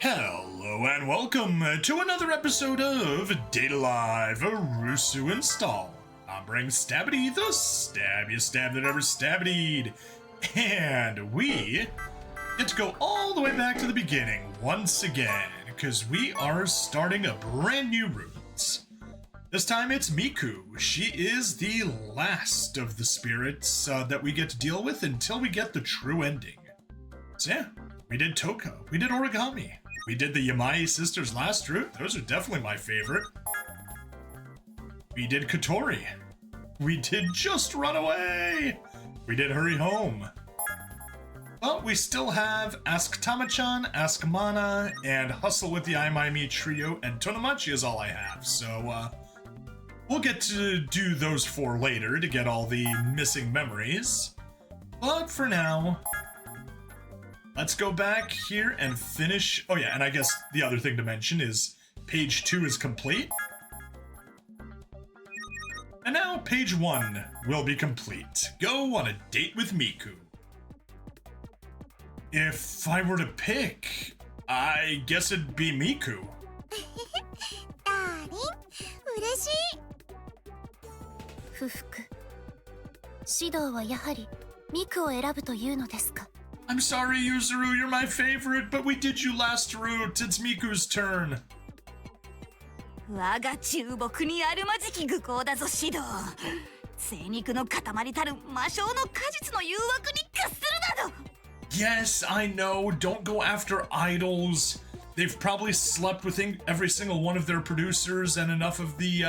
Hello and welcome to another episode of Data Live Arusu Install. I'm bringing Stabbity, the stabbiest stab that ever stabbity'd. And we get to go all the way back to the beginning once again, because we are starting a brand new route. This time it's Miku. She is the last of the spirits that we get to deal with until we get the true ending. So yeah, we did Toko, we did Origami. We did the Yamai sisters last route. Those are definitely my favorite. We did Kotori. We did Just Run Away. We did Hurry Home. But we still have Ask Tama-chan, Ask Mana, and Hustle with the Aimaimi Trio, and Tonomachi is all I have. So, we'll get to do those four later to get all the missing memories. But for now, let's go back here and finish. Oh yeah, and I guess the other thing to mention is page 2 is complete. And now page 1 will be complete. Go on a date with Miku. If I were to pick, I guess it'd be Miku. Darling, 嬉しい。不服。指導はやはりミクを選ぶというのですか。I'm sorry, Yuzuru, you're my favorite, but we did you last route. It's Miku's turn. 我が注目にあるまじき愚行だぞ、指導。精肉の塊たる魔性の果実の誘惑に屈するなど。Yes, I know. Don't go after idols. They've probably slept with every single one of their producers and enough of the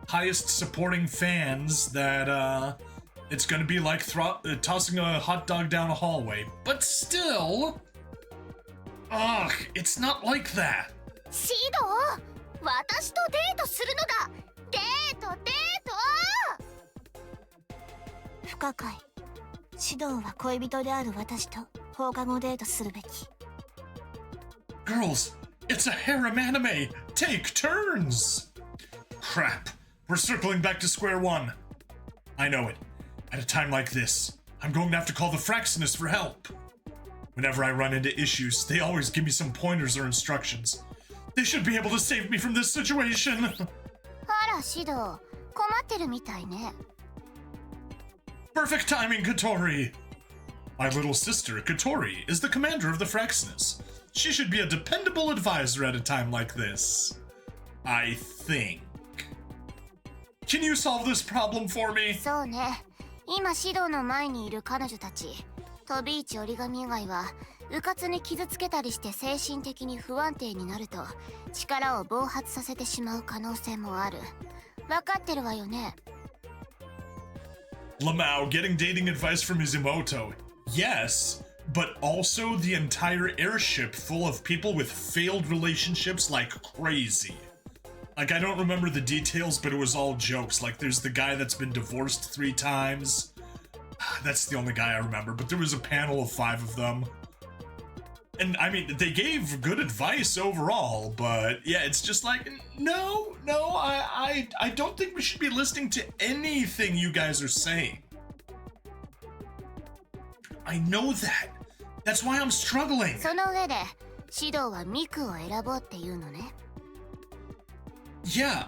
highest supporting fans that it's gonna be like tossing a hot dog down a hallway. But still, ugh, it's not like that. 指導、私とデートするのだ。デート、デート。不可解。指導は恋人である私と放課後デートするべき。Girls, it's a harem anime. Take turns. Crap. We're circling back to square one. I know it. At a time like this, I'm going to have to call the Fraxinus for help. Whenever I run into issues, they always give me some pointers or instructions. They should be able to save me from this situation. あら、指導、困ってるみたいね。Perfect timing, Kotori. My little sister, Kotori, is the commander of the Fraxinus. She should be a dependable advisor at a time like this. I think. Can you solve this problem for me? そうね。今指導の前にいる彼女たち、飛び市折り紙以外は迂闊に傷つけたりして精神的に不安定になると力を暴発させてしまう可能性もある。分かってるわよね。Lamau getting dating advice from Mizumoto. Yes, but also the entire airship full of people with failed relationships like crazy. Like, I don't remember the details, but it was all jokes. Like, there's the guy that's been divorced 3 times. That's the only guy I remember, but there was a panel of 5 of them. And, I mean, they gave good advice overall, but yeah, it's just like, no, I don't think we should be listening to anything you guys are saying. I know that. That's why I'm struggling. その上で、指導はミクを選ぼうっていうのね。Yeah,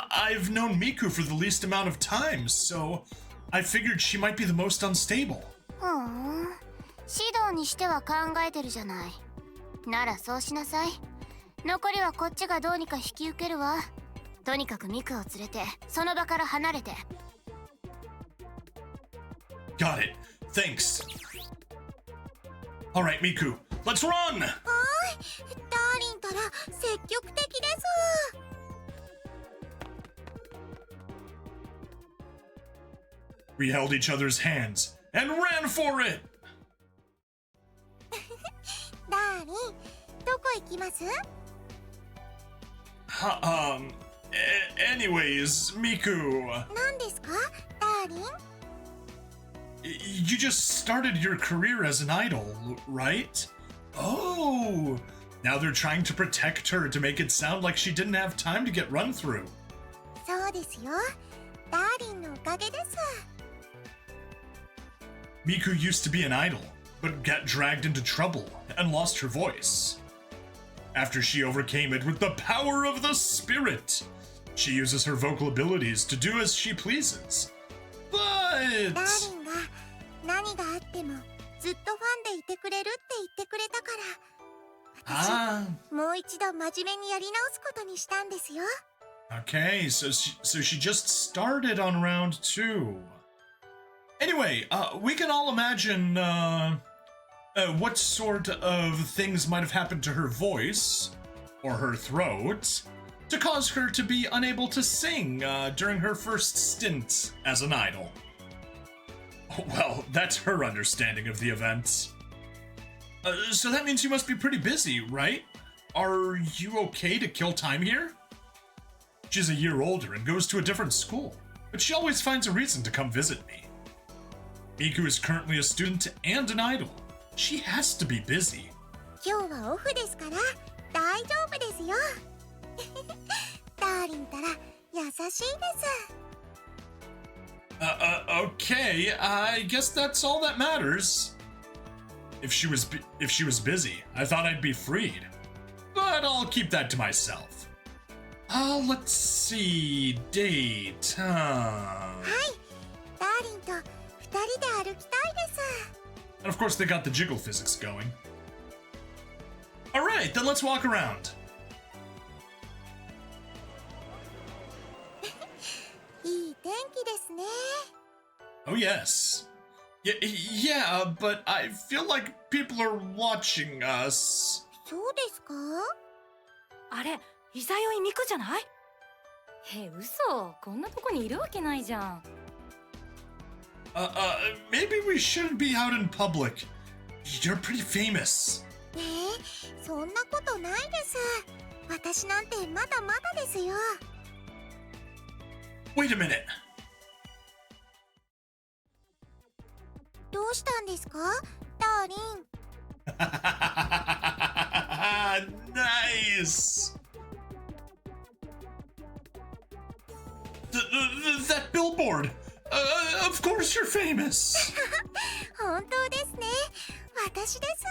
I've known Miku for the least amount of time, so I figured she might be the most unstable. ふん、指導にしては考えてるじゃない。ならそうしなさい。残りはこっちがどうにか引き受けるわ。とにかくミクを連れて、その場から離れて。Got it. Thanks. All right, Miku, let's run! はい、ダーリンたら積極的です。We held each other's hands and ran for it! ダーリン、どこ行きます？ Anyways, Miku. 何ですか、ダーリン？ You just started your career as an idol, right? Oh, now they're trying to protect her to make it sound like she didn't have time to get run through. そうですよ。ダーリンのおかげです。Miku used to be an idol, but got dragged into trouble and lost her voice. after she overcame it with the power of the spirit. She uses her vocal abilities to do as she pleases. But... ダーリンが何があってもずっとファンでいてくれるって言ってくれたから私もう一度真面目にやり直すことにしたんですよ。 Okay, so she just started on round 2. Anyway, we can all imagine what sort of things might have happened to her voice or her throat to cause her to be unable to sing during her first stint as an idol. Well, that's her understanding of the events. So that means you must be pretty busy, right? Are you okay to kill time here? She's a year older and goes to a different school, but she always finds a reason to come visit me. Miku is currently a student and an idol. She has to be busy. 今日はオフですから大丈夫ですよ。ダーリンたら優しいです。 Okay, I guess that's all that matters. If she was busy, I thought I'd be freed. But I'll keep that to myself. Let's see. Date, huh? はい、ダーリンと二人で歩きたいです。 And of course they got the jiggle physics going. Alright, then let's walk around. いい天気ですね。 Oh yes. Yeah, but I feel like people are watching us. そうですか？あれ、いざよいミクじゃない？嘘、こんなとこにいるわけないじゃん。Maybe we shouldn't be out in public. You're pretty famous. そんなことないです。私なんてまだまだですよ。 Wait a minute. どうしたんですか、ダーリン。 Nice. That billboard. Of course you're famous. 本当ですね。私です。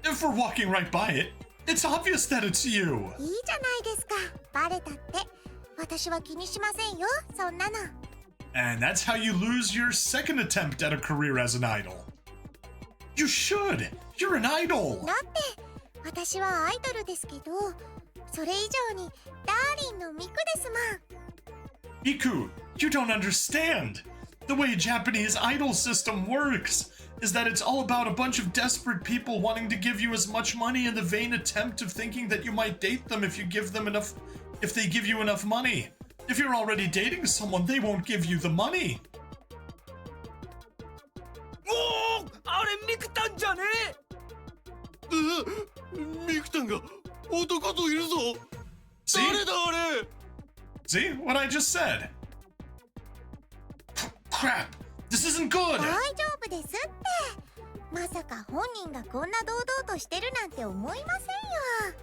If we're walking right by it, it's obvious that it's you. いいじゃないですか。バレたって。私は気にしませんよ、そんなの。 And that's how you lose your second attempt at a career as an idol. You should. You're an idol. だって私はアイドルですけど、それ以上にダーリンのミクですもん。 Miku, you don't understand. The way Japanese idol system works is that it's all about a bunch of desperate people wanting to give you as much money in the vain attempt of thinking that you might date them if they give you enough money. If you're already dating someone, they won't give you the money. おお、あれミクタンじゃねえ。ミクタンが男といるぞ。 See? 誰だあれ。 See what I just said? Crap! This isn't good! 大丈夫ですって。まさか本人がこんな堂々としてるなんて思いませんよ。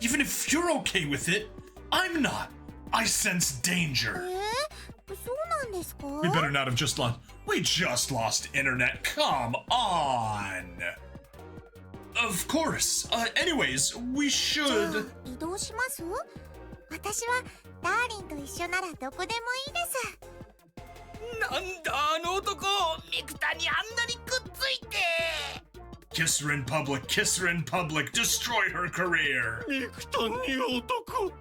Even if you're okay with it, I'm not. I sense danger. そうなんですか？ We better not have just lost. We just lost internet. Come on. Of course. Anyways, we じゃあ should. 移動します？私はダーリンと一緒ならどこでもいいです。 なんだあの男、ミクタンにあんなにくっついて。 Kiss her in public. Kiss her in public. Destroy her career. ミクタンに男。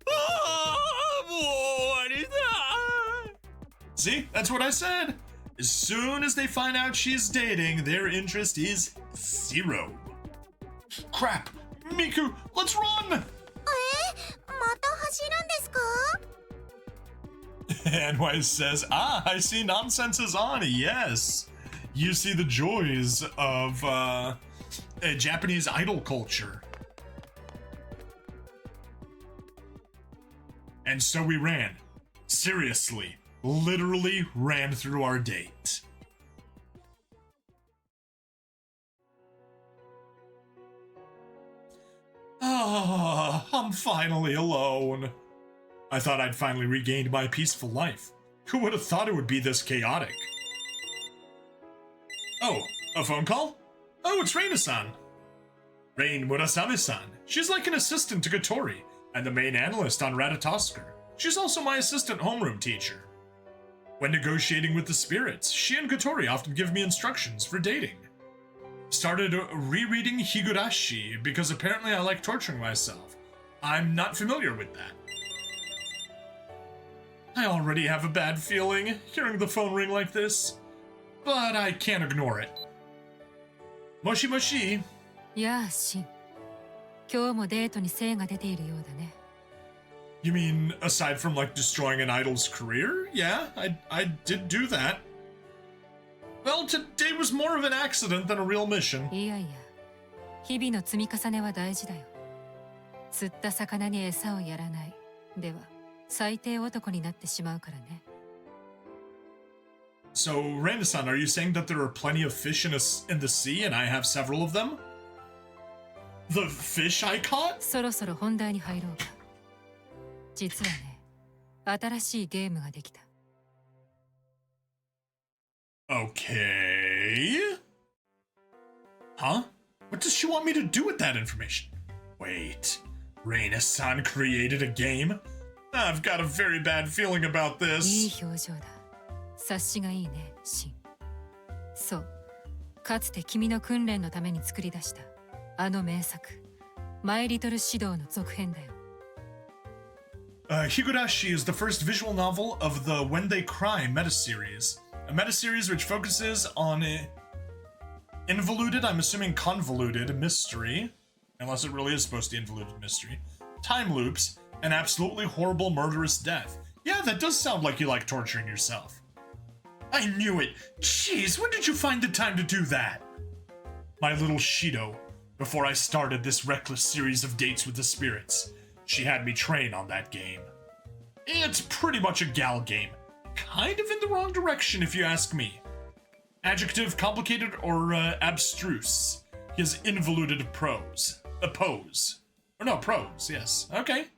ああ、もう終わりだ。 See? That's what I said. As soon as they find out she's dating, their interest is 0. Crap. Miku, let's run! また走るんですか？ And Wise says, I see nonsense is on. Yes. You see the joys of Japanese idol culture. And so we ran. Seriously. Literally ran through our date. I'm finally alone. I thought I'd finally regained my peaceful life. Who would have thought it would be this chaotic? Oh, a phone call? Oh, it's Reina-san. Rain Murasame-san. She's like an assistant to Gatori, and the main analyst on Ratatosker. She's also my assistant homeroom teacher. When negotiating with the spirits, she and Gatori often give me instructions for dating. Started rereading Higurashi because apparently I like torturing myself. I'm not familiar with that. I already have a bad feeling hearing the phone ring like this, but I can't ignore it. Moshi Moshi. やあ、シン。今日もデートに精が出ているようだね。You mean aside from like destroying an idol's career? Yeah, I did do that. Well, today was more of an accident than a real mission. いやいや、日々の積み重ねは大事だよ。釣った魚に餌をやらない。では、最低男になってしまうからね。So, Reina-san, are you saying that there are plenty of fish in the sea and I have several of them? The fish I caught? そろそろ本題に入ろうか。実はね、新しいゲームができた。Okay. Huh? What does she want me to do with that information? Wait, Reina-san created a game? I've got a very bad feeling about い this. い表情だ。察しがいいね、シン。そう、かつて君の訓練のために作り出したあの名作、マイリトル指導の続編だよ。Higurashi is the first visual novel of the When They Cry meta-series. A meta-series which focuses on involuted, I'm assuming convoluted, mystery, unless it really is supposed to be involuted mystery, time loops, and absolutely horrible murderous death. Yeah, that does sound like you like torturing yourself. I knew it! Jeez, when did you find the time to do that? My little Shido, before I started this reckless series of dates with the spirits, she had me train on that game. It's pretty much a gal game. Kind of in the wrong direction if you ask me. Adjective complicated or abstruse. He has involuted prose. Pose. Or no, prose, yes. Okay.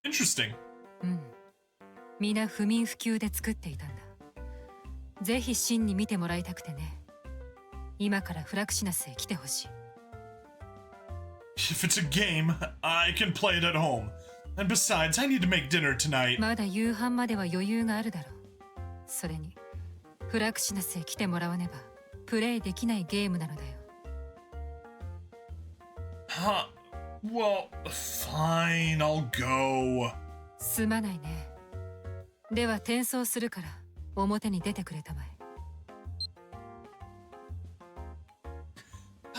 Interesting. 皆不眠不休で作っていたんだ。ぜひシンに見てもらいたくてね。今からフラクシナスへ来てほしい。If it's a game, I can play it at home. And besides, I need to make dinner tonight. まだ夕飯までは余裕があるだろう。それに、フラクシナスへ来てもらわねば、プレイできないゲームなのだよ。Huh. Well, fine, I'll go. すまないね。では転送するから、表に出てくれたまえ。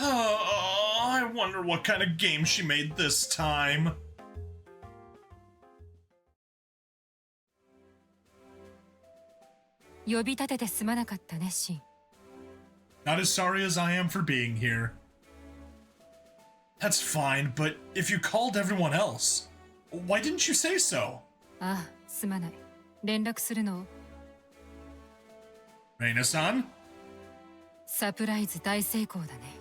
I wonder what kind of game she made this time. 呼び立ててすまなかったね、シン。Not as sorry as I am for being here. That's fine, but if you called everyone else, why didn't you say so? ああ、すまない。連絡するのを。Reina-san? サプライズ大成功だね。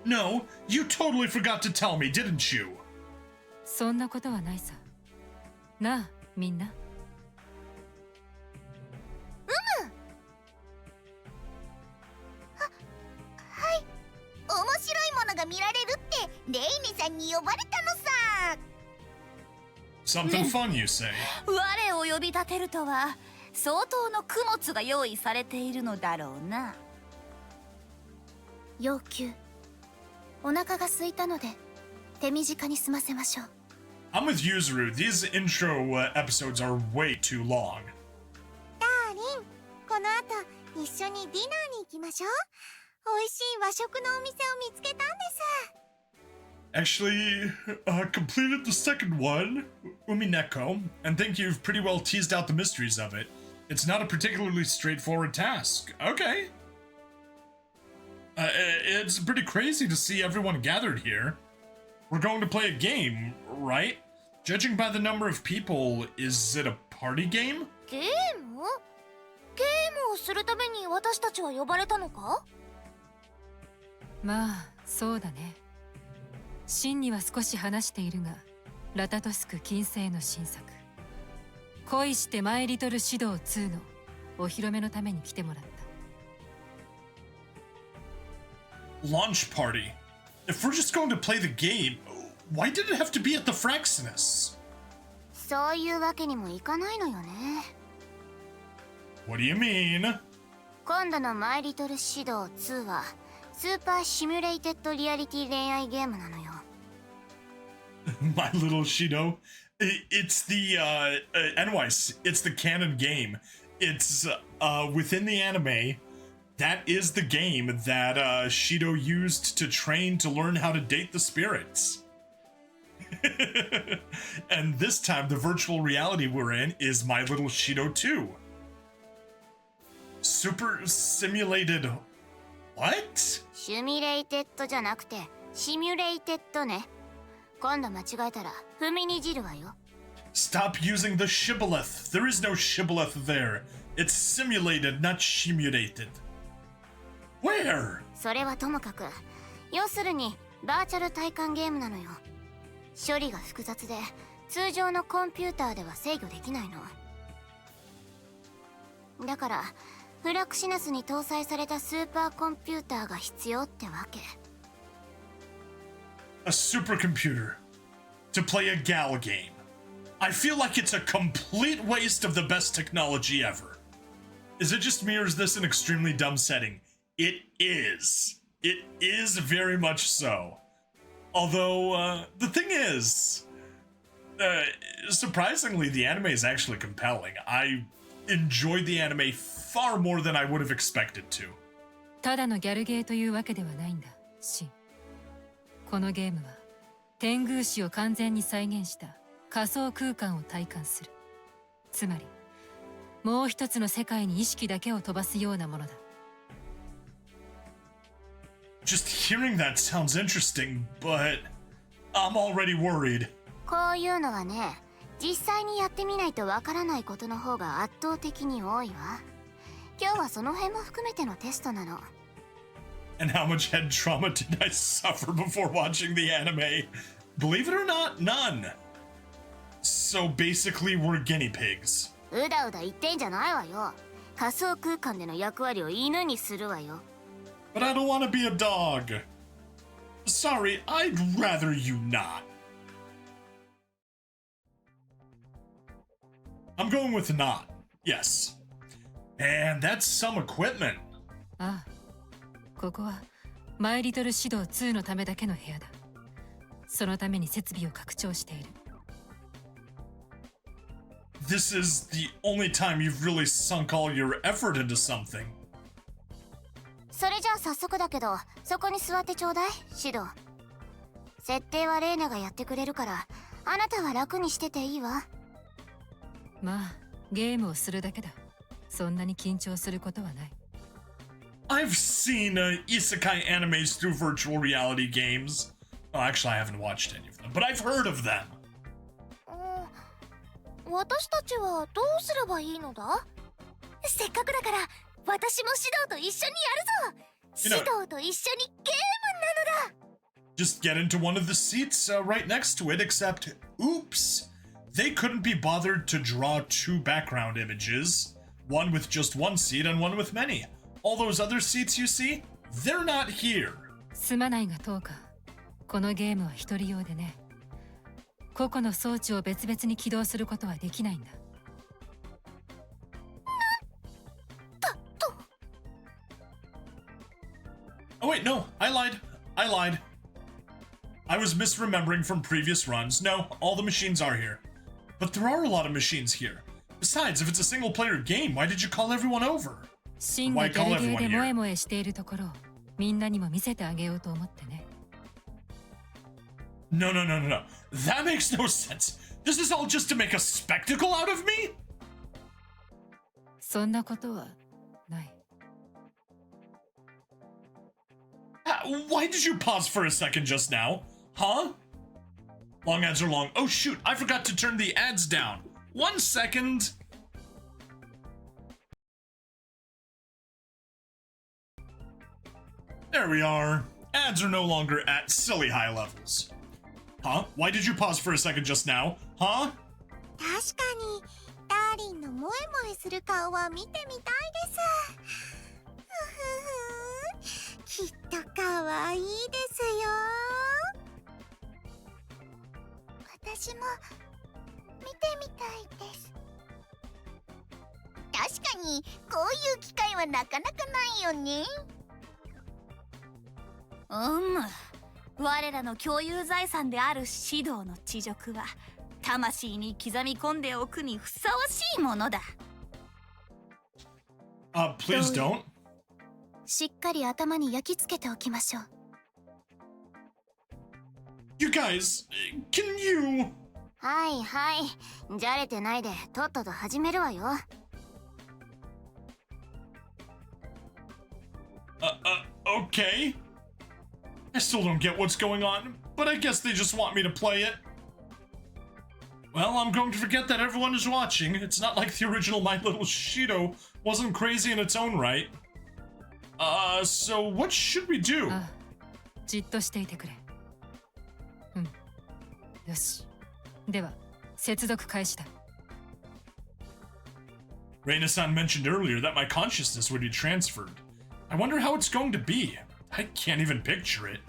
No, you totally forgot to tell me, didn't you? そんなことはないさ。なあ、みんな。面白いものが見られるってレイネさんに呼ばれたのさ。 Something fun, you say? 我を呼び立てるとは相当の供物が用意されているのだろうな。要求。お腹が空いたので手短に済ませましょう。 I'm with Yuzuru. These intro episodes are way too long. ダーリン、この後一緒にディナーに行きましょう。美味しい和食のお店を見つけたんです。 Actually, completed the second one, Umineko, and think you've pretty well teased out the mysteries of it. It's not a particularly straightforward task. Okay. It's pretty crazy to see everyone gathered here. We're going to play a game, right? Judging by the number of people, is it a party game? ゲームをするために私たちは呼ばれたのか？まあ、そうだね。シンには少し話しているが、ラタトスク近世の新作。恋してマイリトル指導2のお披露目のために来てもらった。launch party. If we're just going to play the game, why did it have to be at the Fraxinus? そういうわけにもいかないのよね。 What do you mean? 今度のマイリトルシド2はスーパーシミュレイテッドリアリティ恋愛ゲームなのよ。My little Shido. It's the anyways, it's the canon game. It's within the anime. That is the game that Shido used to train to learn how to date the spirits. And this time, the virtual reality we're in is My Little Shido 2. Super simulated. What? シミュレイテッドじゃなくてシミュレイテッドね。今度間違えたら踏みにじるわよ。 Stop using the shibboleth. There is no shibboleth there. It's simulated, not simulated. Where? それはともかく、要するにバーチャル体感ゲームなのよ。処理が複雑で通常のコンピューターでは制御できないの。だからフラクシナスに搭載されたスーパーコンピューターが必要ってわけ。 A supercomputer to play a gal game. I feel like it's a complete waste of the best technology ever. Is it just me or is this an extremely dumb setting? It is. It is very much so. Although, the thing is, surprisingly, the anime is actually compelling. I enjoyed the anime far more than I would have expected to. ただのギャルゲーというわけではないんだ、シン。このゲームは天宮市を完全に再現した仮想空間を体感する。つまりもう一つの世界に意識だけを飛ばすようなものだ。Just hearing that sounds interesting, but I'm already worried. こういうのはね、実際にやってみないとわからないことの方が圧倒的に多いわ。今日はその辺も含めてのテストなの。 And how much head trauma did I suffer before watching the anime? Believe it or not, none. So basically, we're guinea pigs. うだうだ言ってんじゃないわよ。仮想空間での役割を犬にするわよ。 But I don't want to be a dog. Sorry, I'd rather you not. I'm going with not. Yes. And that's some equipment. ああ、ここはマイリトル指導2のためだけの部屋だ。そのために設備を拡張している。This is the only time you've really sunk all your effort into something. それじゃあ早速だけど、そこに座ってちょうだい、シド。設定はレーナがやってくれるから、あなたは楽にしてていいわ。まあ、ゲームをするだけだ。そんなに緊張することはない。I've seen isekai animes through virtual reality games. Oh, actually, I haven't watched any of them, but I've heard of them. 私たちはどうすればいいのだ？せっかくだから私もシドと一緒にやるぞ。シドと一緒にゲームなのだ。 Just get into one of the seats right next to it, except, oops, they couldn't be bothered to draw two background images, one with just one seat and one with many. All those other seats you see, they're not here. すまないがどうか。このゲームは一人用でね。個々の装置を別々に起動することはできないんだ。Oh wait, no, I lied. I was misremembering from previous runs. No, all the machines are here. But there are a lot of machines here. Besides, if it's a single-player game, why did you call everyone over? シンがギャルゲーで萌え萌えしているところをみんなにも見せてあげようと思ってね。No. That makes no sense. This is all just to make a spectacle out of me? そんなことはない。Why did you pause for a second just now? Huh? Long ads are long. Oh shoot, I forgot to turn the ads down. 1 second. There we are. Ads are no longer at silly high levels. Huh? Why did you pause for a second just now? Huh? 確かにダーリンの萌え萌えする顔は見てみたいです。きっとかわいいですよ。私も見てみたいです。確かにこういう機会はなかなかないよね。我らの共有財産である指導の恥辱は魂に刻み込んでおくにふさわしいものだ。Please don't. しっかり頭に焼き付けておきましょう。You guys, can you... はいはい、じゃれてないでとっとと始めるわよ。Okay. I still don't get what's going on, but I guess they just want me to play it. Well, I'm going to forget that everyone is watching. It's not like the original My Little Shido wasn't crazy in its own right. So what should we do? じっとしていてくれ。よし。では、接続開始だ。Reina-san mentioned earlier that my consciousness would be transferred. I wonder how it's going to be. I can't even picture it.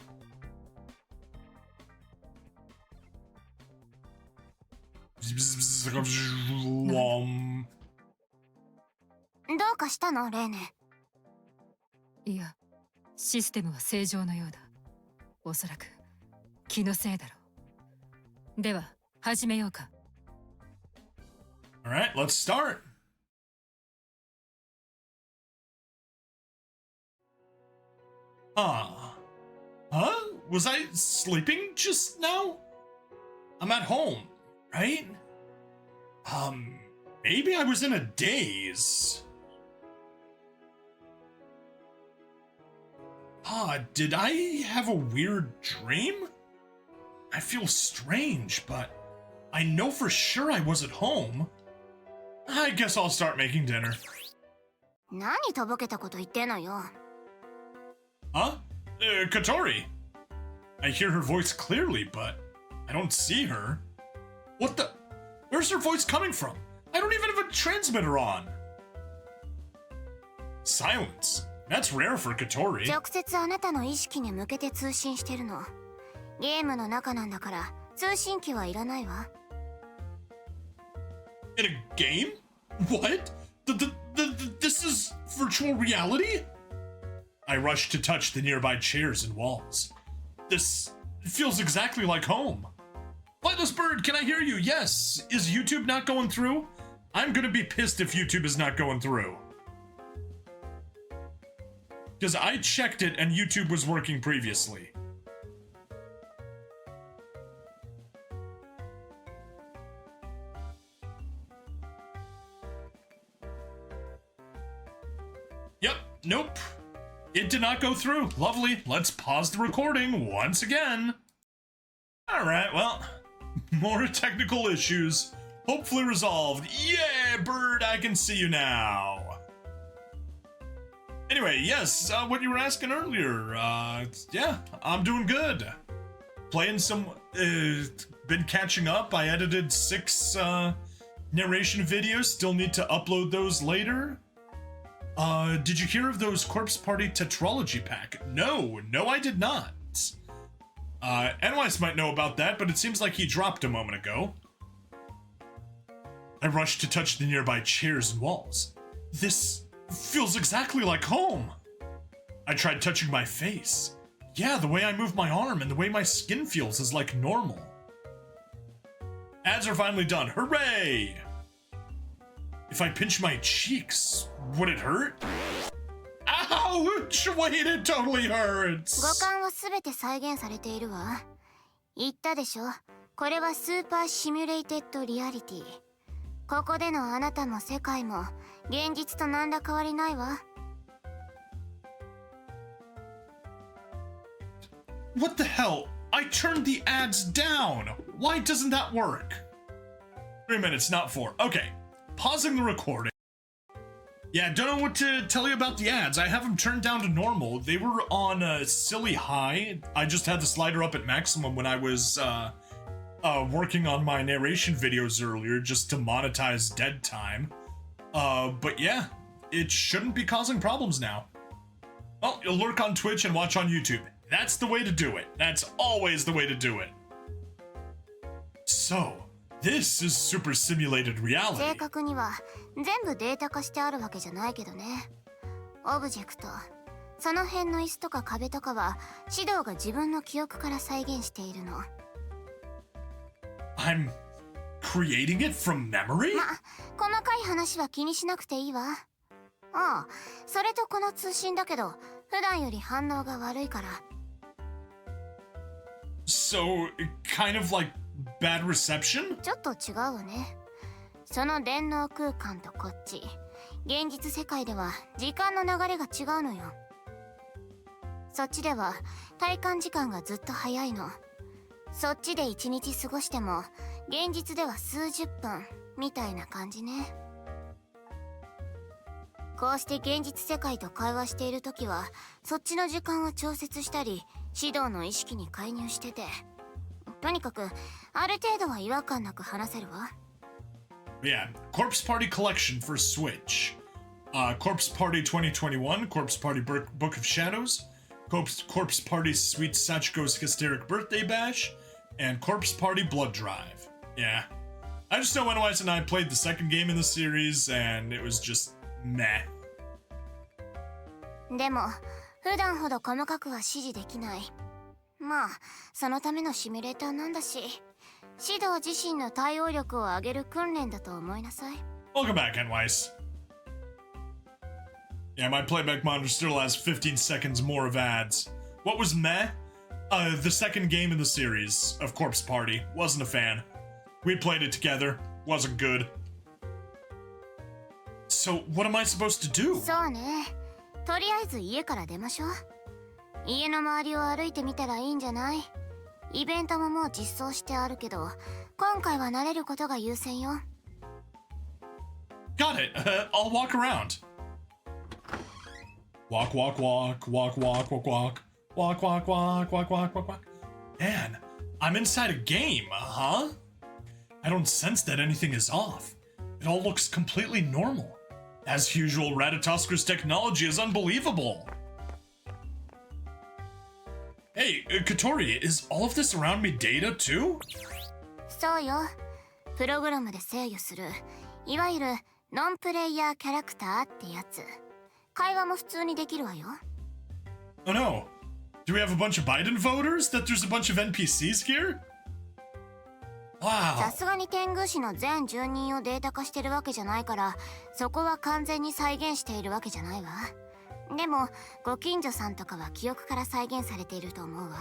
Do うかしたの、レーネ？いや、システムは正常のようだ。おそらく気のせいだろう。では、始めようか。Alright, let's start. Huh? Was I sleeping just now? I'm at home, right? Maybe I was in a daze. Did I have a weird dream? I feel strange, but I know for sure I was at home. I guess I'll start making dinner. 何とぼけたこと言ってんのよ。Huh? Katori. I hear her voice clearly, but I don't see her. What the? Where's her voice coming from? I don't even have a transmitter on. Silence. That's rare for Katori. 直接あなたの意識に向けて通信してるの。ゲームの中なんだから通信機はいらないわ。In a game? What? This is virtual reality? I rushed to touch the nearby chairs and walls. This feels exactly like home. Flightless Bird, can I hear you? Yes. Is YouTube not going through? I'm gonna be pissed if YouTube is not going through. Because I checked it and YouTube was working previously. Yep, nope. It did not go through. Lovely. Let's pause the recording once again. Alright, well, more technical issues. Hopefully resolved. Yeah, Bird, I can see you now. Anyway, yes, what you were asking earlier. Yeah, I'm doing good. Playing some, been catching up. I edited 6 narration videos. Still need to upload those later. Did you hear of those Corpse Party Tetralogy pack? No, I did not. Analyze might know about that, but it seems like he dropped a moment ago. I rushed to touch the nearby chairs and walls. This feels exactly like home. I tried touching my face. Yeah, the way I move my arm and the way my skin feels is like normal. Ads are finally done. Hooray! If I pinch my cheeks, would it hurt? Ouch! Wait, it totally hurts! 五感はすべて再現されているわ。言ったでしょ。これはスーパーシミュレイテッドリアリティ。ここでのあなたも世界も現実と何ら変わりないわ。What the hell? I turned the ads down! Why doesn't that work? 3 minutes, not 4. Okay. Pausing the recording. Yeah, don't know what to tell you about the ads. I have them turned down to normal. They were on silly high. I just had the slider up at maximum when I was working on my narration videos earlier just to monetize dead time. But yeah, it shouldn't be causing problems now. Oh, you'll lurk on Twitch and watch on YouTube. That's the way to do it. That's always the way to do it. So, this is super simulated 正 reality. 確には全部データ化してあるわけじゃないけどね。オブジェクト、その辺の椅子とか壁とかはシドが自分の記憶から再現しているの。 I'm creating it from memory? ま、細かい話は気にしなくていいわ。ああ、それとこの通信だけど普段より反応が悪いから。 So, kind of like bad reception? ちょっと違うわね。その電脳空間とこっち現実世界では時間の流れが違うのよ。そっちでは体感時間がずっと早いの。そっちで一日過ごしても現実では数十分みたいな感じね。こうして現実世界と会話している時はそっちの時間を調節したり指導の意識に介入してて、とにかくある程度は違和感なく話せるわ。 Yeah, Corpse Party Collection for Switch. Corpse Party 2021, Corpse Party Book of Shadows, Corpse Party Sweet Sachiko's Hysteric Birthday Bash, and Corpse Party Blood Drive. Yeah. I just know when Wise and I played the second game in the series, and it was just meh. でも普段ほど細かくは指示できない。まあそのためのシミュレーターなんだし、指導自身の対応力を上げる訓練だと思いなさい。 Welcome back, Enwise. Yeah, my playback monitor still has 15 seconds more of ads. What was meh? The second game in the series of Corpse Party. Wasn't a fan. We played it together. Wasn't good. So, what am I supposed to do? そうね。とりあえず家から出ましょう。家の周りを歩いてみたらいいんじゃない？イベントももう実装してあるけど、今回は慣れることが優先よ。 Got it. I'll walk around. Walk, walk, walk, walk, walk, walk, walk. Walk, walk, walk, walk, walk, walk, walk. Man, I'm inside a game, huh? I don't sense that anything is off. It all looks completely normal. As usual, Ratatoskers' technology is unbelievable. Hey, Katori, is all of this around me data too? そうよ。プログラムで制御する、いわゆるノンプレイヤーキャラクターってやつ。会話も普通にできるわよ。 Oh no. Do we have a bunch of Biden voters? That there's a bunch of NPCs here? さ Wow. すがに天狗市の全住人をデータ化してるわけじゃないから、そこは完全に再現しているわけじゃないわ。でもご近所さんとかは記憶から再現されていると思うわ。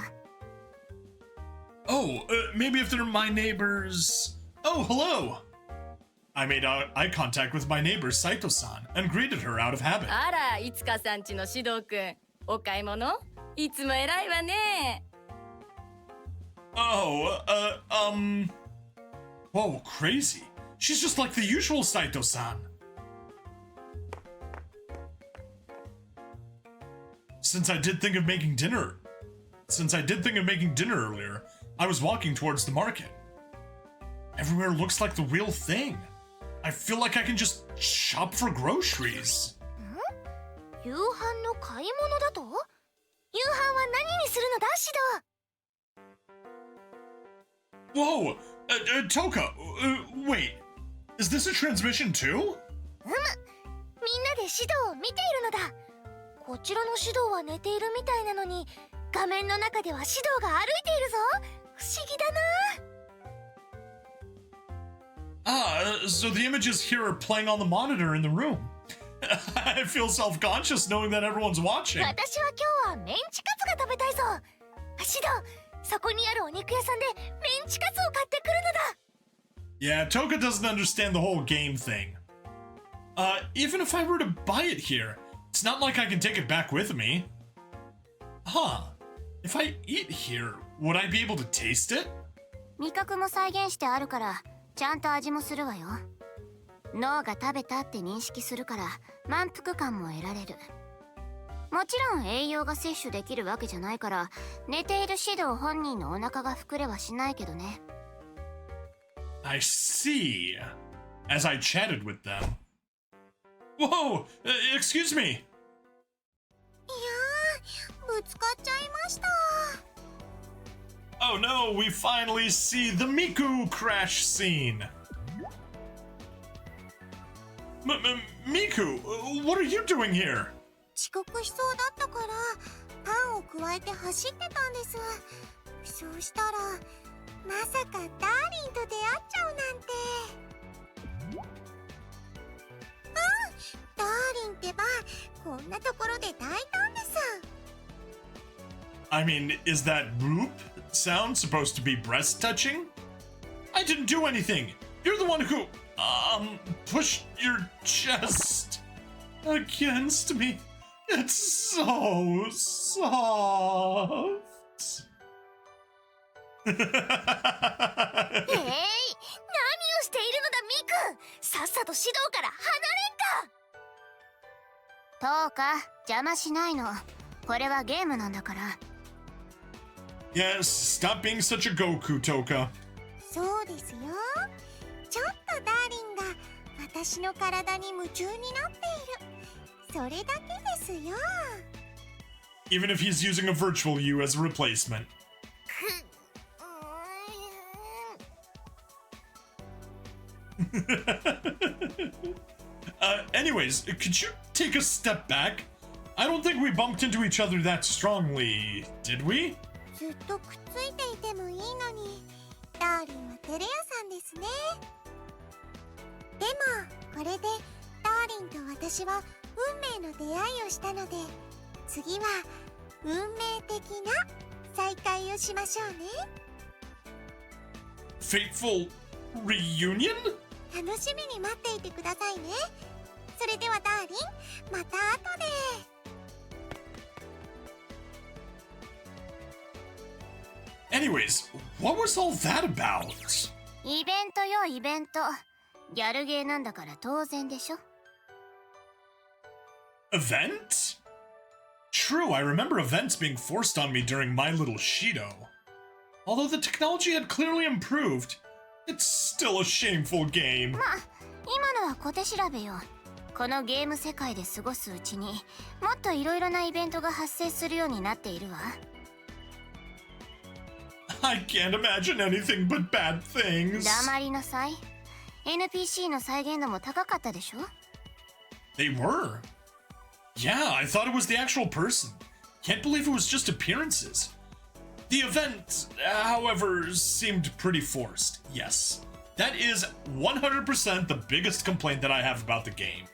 Oh, maybe if they're my neighbors. Oh, hello. I made eye contact with my neighbor Saito-san and greeted her out of habit. あら、いつかさんちの指導くん、お買い物？いつも偉いわね。 Oh, Whoa, crazy. She's just like the usual Saito-san. Since I did think of making dinner earlier, I was walking towards the market. Everywhere looks like the real thing. I feel like I can just shop for groceries. 夕飯の買い物だと？夕飯は何にするのだ、シド？ Whoa! Toka! Wait. Is this a transmission too? みんなでシドを見ているのだ。こちらのシドは寝ているみたいなのに、画面の中ではシドが歩いているぞ。不思議だな。 So the images here are playing on the monitor in the room. I feel self-conscious knowing that everyone's watching. 私は今日はメンチカツが食べたいぞ。シド、そこにあるお肉屋さんでメンチカツを買ってくるのだ。 Yeah, Toka doesn't understand the whole game thing. Even if I were to buy it here, it's not like I can take it back with me. Huh. If I eat here, would I be able to taste it? 味覚も再現してあるからちゃんと味もするわよ。脳が食べたって認識するから満腹感も得られる。もちろん栄養が摂取できるわけじゃないから寝ているシド本人のお腹が膨れはしないけどね。 I see. As I chatted with them. Whoa! Excuse me! いやぶつかっちゃいました。 Oh no, we finally see the Miku crash scene. Miku, what are you doing here? 遅刻しそうだったからパンをくわえて走ってたんです。そうしたらまさかダーリンと出会っちゃうなんて。ダーリンってばこんなところで抱いたんです。 I mean, is that bloop sound supposed to be breast touching? I didn't do anything. You're the one who, pushed your chest against me. It's so soft. 何をしているのだミク。さっさと指導から離れんか。どうか邪魔しないの。これはゲームなんだから。 Yes, stop being such a Goku, Toka. そうですよ。ちょっとダーリンが私の体に夢中になっている。それだけですよ。 Even if he's using a virtual you as a replacement. Anyways, could you take a step back? I don't think we bumped into each other that strongly, did we? ずっとくっついていてもいいのに、ダーリンは照れ屋さんですね。でもこれでダーリンと私は運命の出会いをしたので、次は運命的な再会をしましょうね。 Fateful reunion? 楽しみに待っていてくださいね。それではダーリン、また後で。 Anyways, what was all that about? イベントよイベント。ギャルゲーなんだから当然でしょ。 Event? True, I remember events being forced on me during My Little Shido. Although the technology had clearly improved, it's still a shameful game. まあ今のは小手調べよ。このゲーム世界で過ごすうちにもっといろいろなイベントが発生するようになっているわ。 I can't imagine anything but bad things. 黙りなさい。 NPC の再現度も高かったでしょ。 They were. Yeah, I thought it was the actual person. Can't believe it was just appearances. The event, however, seemed pretty forced. Yes, that is 100% the biggest complaint that I have about the game.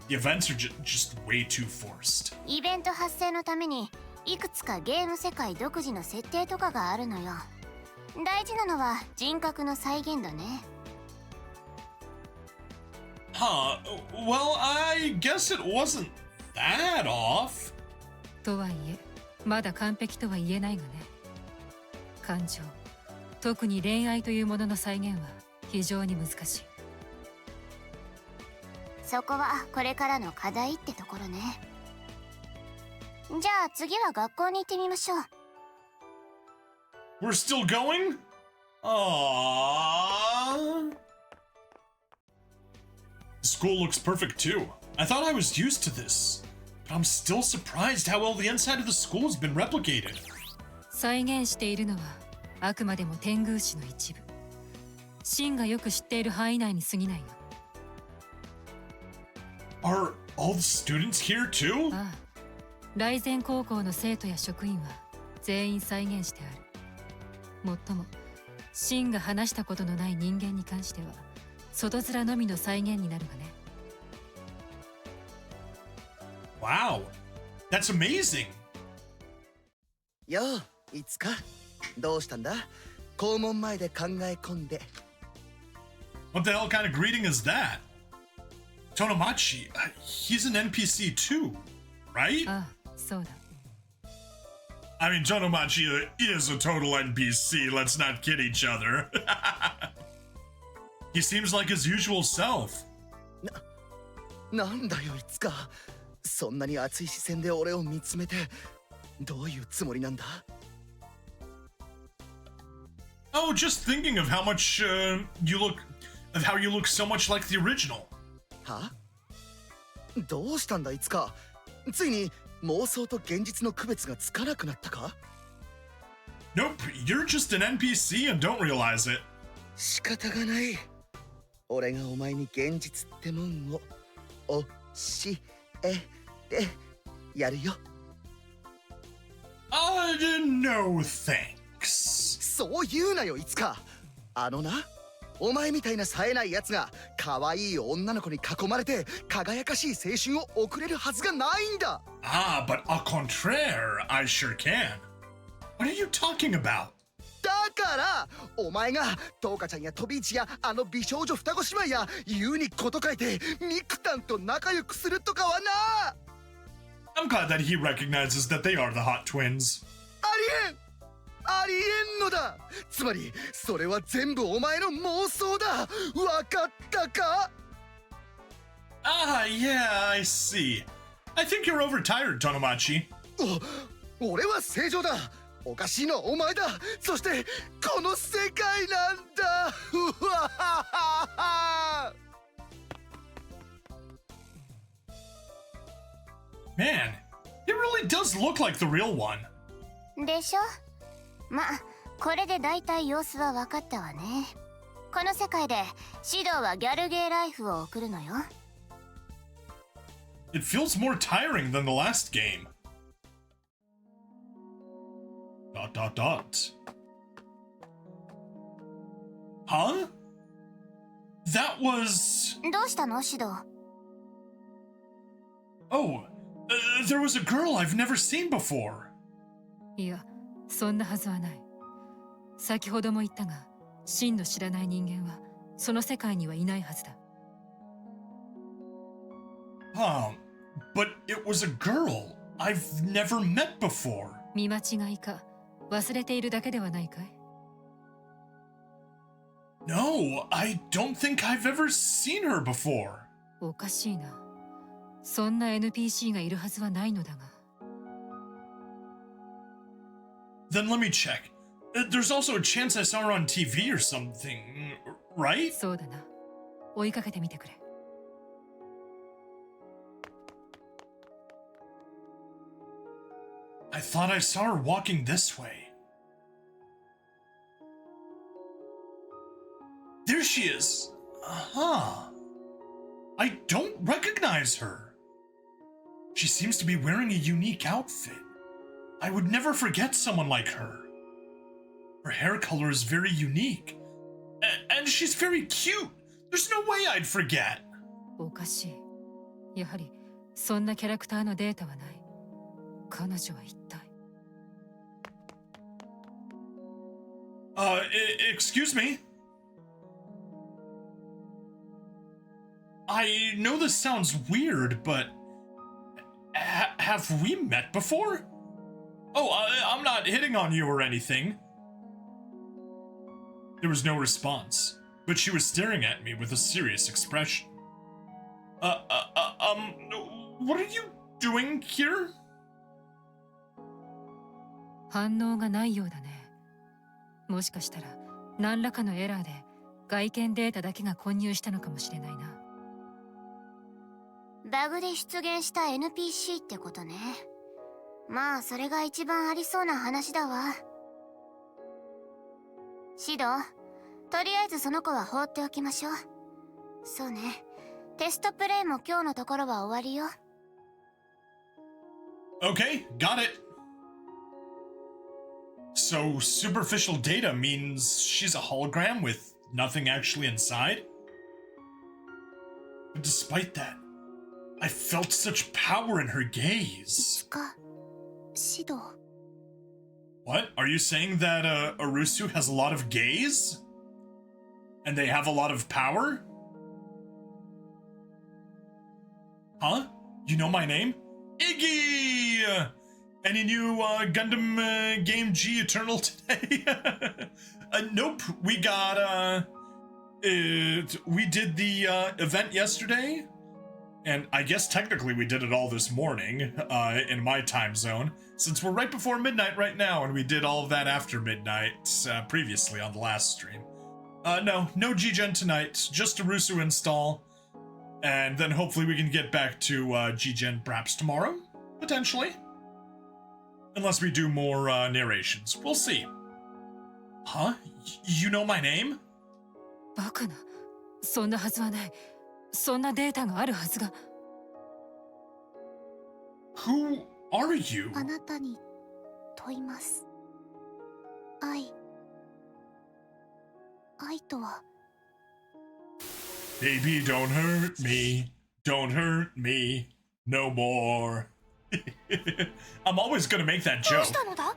The events are just way too forced. イベント発生のためにいくつかゲーム世界独自の設定とかがあるのよ。大事なのは人格の再現度ね。 Huh, well, I guess it wasn't that off. とはいえまだ完璧とは言えないがね。感情、特に恋愛というものの再現は非常に難しい。そこはこれからの課題ってところね。じゃあ次は学校に行ってみましょう。 We're still going? Aww. The school looks perfect too. I thought I was used to this, but I'm still surprised how well the inside of the school has been replicated. 再現しているのはあくまでも天宮市の一部。シンがよく知っている範囲内に過ぎないの。 Are all the students here too? ああ、雷禅高校の生徒や職員は全員再現してある。もっともシンが話したことのない人間に関しては外面のみの再現になるがね。 Wow, that's amazing. よう、いつかどうしたんだ？校門前で考え込んで。 What the hell kind of greeting is that? Tonomachi, he's an NPC too, right? ああ、そうだ。I mean, Tonomachi is a total NPC, let's not kid each other. He seems like his usual self. なんだよ、いつか。そんなに熱い視線で俺を見つめて、どういうつもりなんだ？ Oh, just thinking of how much you look so much like the original. は？どうしたんだ、いつか。ついに妄想と現実の区別がつかなくなったか？ Nope, you're just an NPC and don't realize it. 仕方がない。俺がお前に現実ってもんを教えてやるよ。No thanks. そう言うなよ、いつか。あのな、お前みたいな冴えない奴が可愛い女の子に囲まれて輝かしい青春を送れるはずがないんだ。But au contraire, I sure can. What are you talking about? だからお前がトーカちゃんやトビーチやあの美少女双子姉妹やユニコと書いてミクタンと仲良くするとかはな。 I'm glad that he recognizes that they are the hot twins. ありえんのだ。つまりそれは全部お前の妄想だ。わかったか？ Yeah, I see. I think you're overtired, Tonomachi. 俺は正常だ。おかしいのはお前だ。そしてこの世界なんだ。うわははは。 Man, it really does look like the real one. でしょ。ま、これでだいたい様子は分かったわね。この世界でシドはギャルゲーライフを送るのよ。It feels more tiring than the last game. ... Huh? That was... どうしたのシド？ Oh, there was a girl I've never seen before. いや、そんなはずはない。先ほども言ったが、真の知らない人間はその世界にはいないはずだ。But it was a girl I've never met before. 見間違いか、忘れているだけではないかい？ No, I don't think I've ever seen her before. おかしいな。そんな NPC がいるはずはないのだが。Then let me check. There's also a chance I saw her on TV or something, right? そうだな。追いかけてみてくれ。I thought I saw her walking this way. There she is. I don't recognize her. She seems to be wearing a unique outfit. I would never forget someone like her. Her hair color is very unique. And she's very cute. There's no way I'd forget. おかしい。やはりそんなキャラクターのデータはない。彼女は一体。Excuse me? I know this sounds weird, but have we met before? Oh, I'm not hitting on you or anything. There was no response, but she was staring at me with a serious expression. What are you doing here? 反応がないようだね。もしかしたら何らかのエラーで外見データだけが混入したのかもしれないな。バグで出現した NPC ってことね。まあそれが一番ありそうな話だわ。シド、とりあえずその子は放っておきましょう。そうね、テストプレイも今日のところは終わりよ。Okay, got it. So superficial data means she's a hologram with nothing actually inside? But despite that, I felt such power in her gaze. シド。 What? Are you saying that Arusu has a lot of gaze? And they have a lot of power? Huh? You know my name? Iggy! Any new Gundam Game G Eternal today? Nope. We got, we did the event yesterday. And I guess technically we did it all this morning, in my time zone, since we're right before midnight right now, and we did all of that after midnight, previously on the last stream. No G-Gen tonight, just Arusu Install, and then hopefully we can get back to G-Gen perhaps tomorrow? Potentially. Unless we do more narrations. We'll see. Huh? You know my name? バカな。そんなはずはない。そんなデータがあるはずが。Who are you? あなたに問います。愛とは。 Baby, don't hurt me. Don't hurt me. No more. I'm always gonna make that どう joke. したのだ？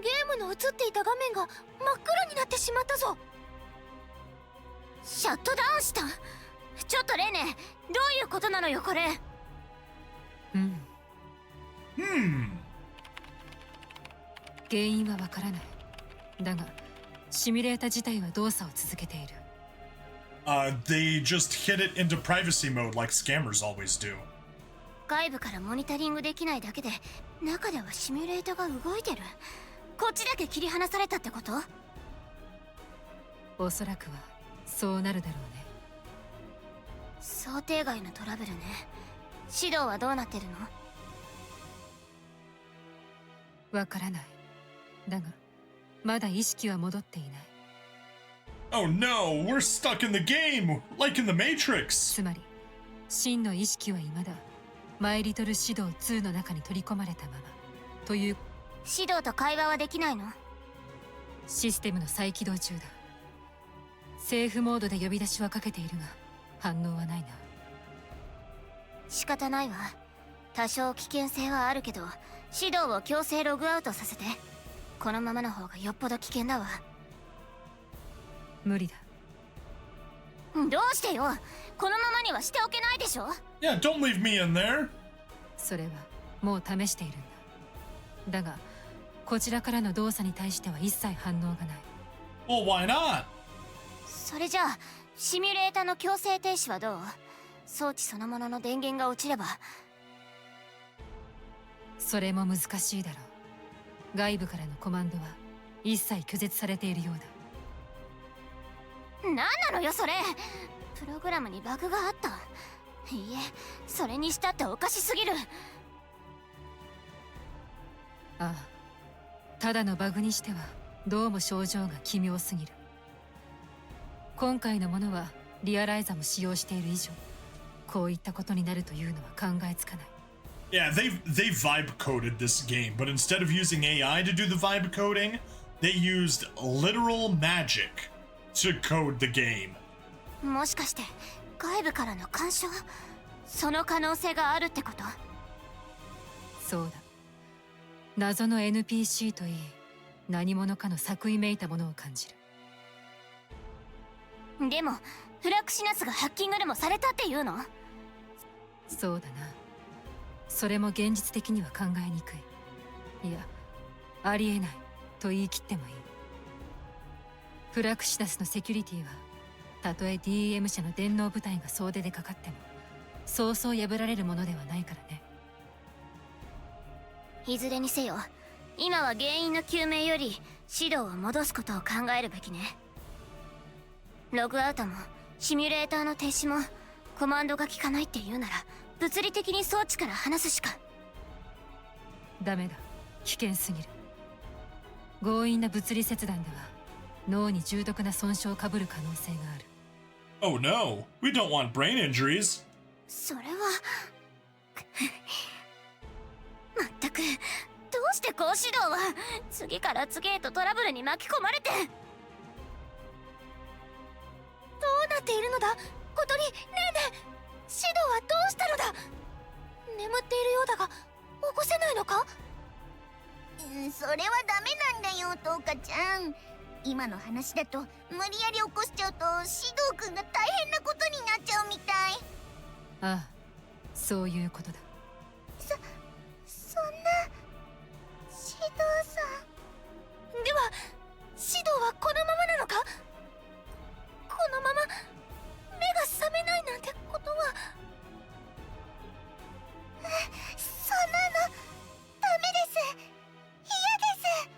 ゲームの映っていた画面が真っ黒になってしまったぞ。シャットダウンした。ちょっとレネ、どういうことなのよこれ。うん。Hmm. 原因はわからない。だが、シミュレータ自体は動作を続けている。They just hit it into privacy mode like scammers always do. 外部からモニタリングできないだけで、中ではシミュレータが動いてる。こっちだけ切り離されたってこと？おそらくはそうなるだろうね。想定外のトラブルね。指導はどうなってるの？わからない。だが、まだ意識は戻っていない。Oh no, we're stuck in the game, like in the Matrix. つまり、真の意識は未だ、マイリトル指導2の中に取り込まれたまま。という、指導と会話はできないの？システムの再起動中だ。セーフモードで呼び出しはかけているが、反応はないな。仕方ないわ。多少危険性はあるけど、指導を強制ログアウトさせて。このままの方がよっぽど危険だわ。無理だ。どうしてよ。このままにはしておけないでしょ。 Yeah, don't leave me in there. それはもう試しているんだ。だが、こちらからの動作に対しては一切反応がない。Well, why not? それじゃあシミュレータの強制停止はどう？装置そのものの電源が落ちれば。それも難しいだろう。外部からのコマンドは一切拒絶されているようだ。なんなのよそれ。プログラムにバグがあった。いいえ、それにしたっておかしすぎる。ああ、ただのバグにしてはどうも症状が奇妙すぎる。今回のものはリアライザも使用している以上、こういったことになるというのは考えつかない。Yeah, they vibe coded this game, but instead of using AI to do the vibe coding, they used literal magic to code the game. もしかして外部からの干渉？その可能性があるってこと？そうだ。謎の NPC といい、何者かの作為めいたものを感じる。でもフラクシナスがハッキングでもされたっていうの？そうだな。それも現実的には考えにくい。いや、ありえないと言い切ってもいい。フラクシナスのセキュリティは、たとえ DEM 社の電脳部隊が総出でかかっても、そうそう破られるものではないからね。いずれにせよ、今は原因の究明より指導を戻すことを考えるべきね。ログアウトもシミュレーターの停止もコマンドが効かないって言うなら、物理的に装置から離すしか。ダメだ。危険すぎる。強引な物理切断では脳に重篤な損傷をかぶる可能性がある。Oh no, we don't want brain injuries. それはまったく、どうして高指導は次から次へとトラブルに巻き込まれて。どうなっているのだ小鳥。ねえねえ、指導はどうしたのだ。眠っているようだが起こせないのか？それはダメなんだよ、トウカちゃん。今の話だと無理やり起こしちゃうとシドウくんが大変なことになっちゃうみたい。ああ、そういうことだ。そんなシドウさん。では指導はこのままなのか？このまま目が覚めないなんてことは。そんなのダメです。嫌です。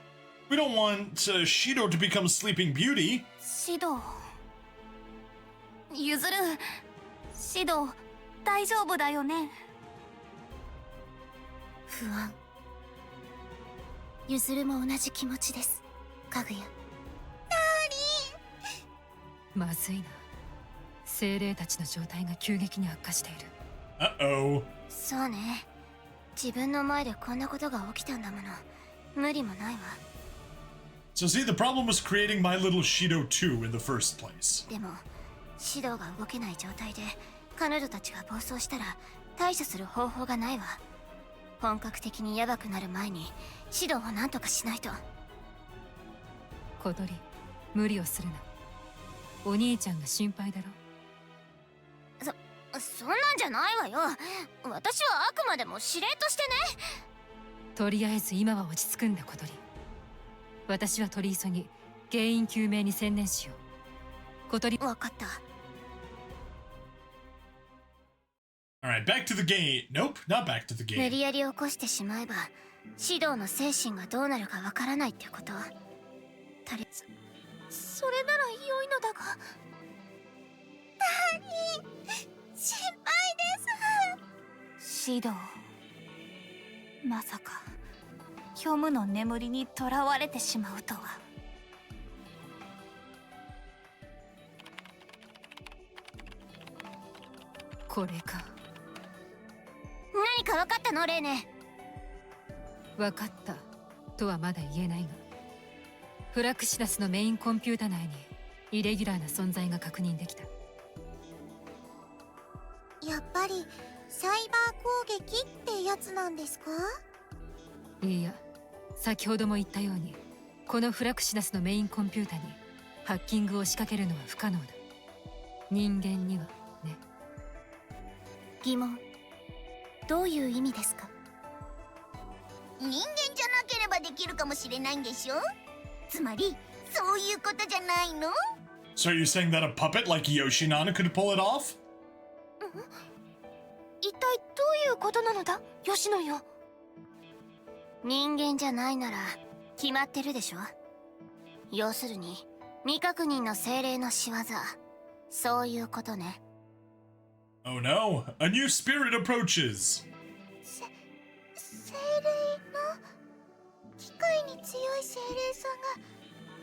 We don't want Shido to become Sleeping Beauty. 指導譲る。指導大丈夫だよね？不安。ゆずるも同じ気持ちです、かぐや。まずいな。精霊たちの状態が急激に悪化している。Uh-oh. そうね。自分の前でこんなことが起きたんだもの。無理もないわ。So see, the problem was creating my little Shido 2 in the first place. でも指導が動けない状態で彼女たちが暴走したら対処する方法がないわ。本格的にヤバくなる前に指導を何とかしないと。小鳥、無理をするな。お兄ちゃんが心配だろ。そんなんじゃないわよ。私はあくまでも司令としてね。とりあえず今は落ち着くんだ、小鳥。私は取り急ぎ原因究明に専念しよう。小鳥、わかった。Alright, back to the game. Nope, not back to the 無 game. 理やり起こしてしまえば指導の精神がどうなるかわからないってこと。とりあえずそれなら良いのだが。心配です。指導、まさか虚無の眠りにとらわれてしまうとは。これか。何かわかったの、レーネ？分かったとはまだ言えないが、フラクシダスのメインコンピュータ内にイレギュラーな存在が確認できた。やっぱりサイバー攻撃ってやつなんですか？いいや、先ほども言ったようにこのフラクシダスのメインコンピュータにハッキングを仕掛けるのは不可能だ。人間にはね。疑問。どういう意味ですか？人間じゃなければできるかもしれないんでしょ？つまりそういうことじゃないの？ So you're saying that a puppet like Yoshinana could pull it off? 一体どういうことなのだ、吉野よ。人間じゃないなら決まってるでしょ。要するに未確認の精霊の仕業、そういうことね。Oh no, a new spirit approaches. 精霊の機械に強い精霊さんが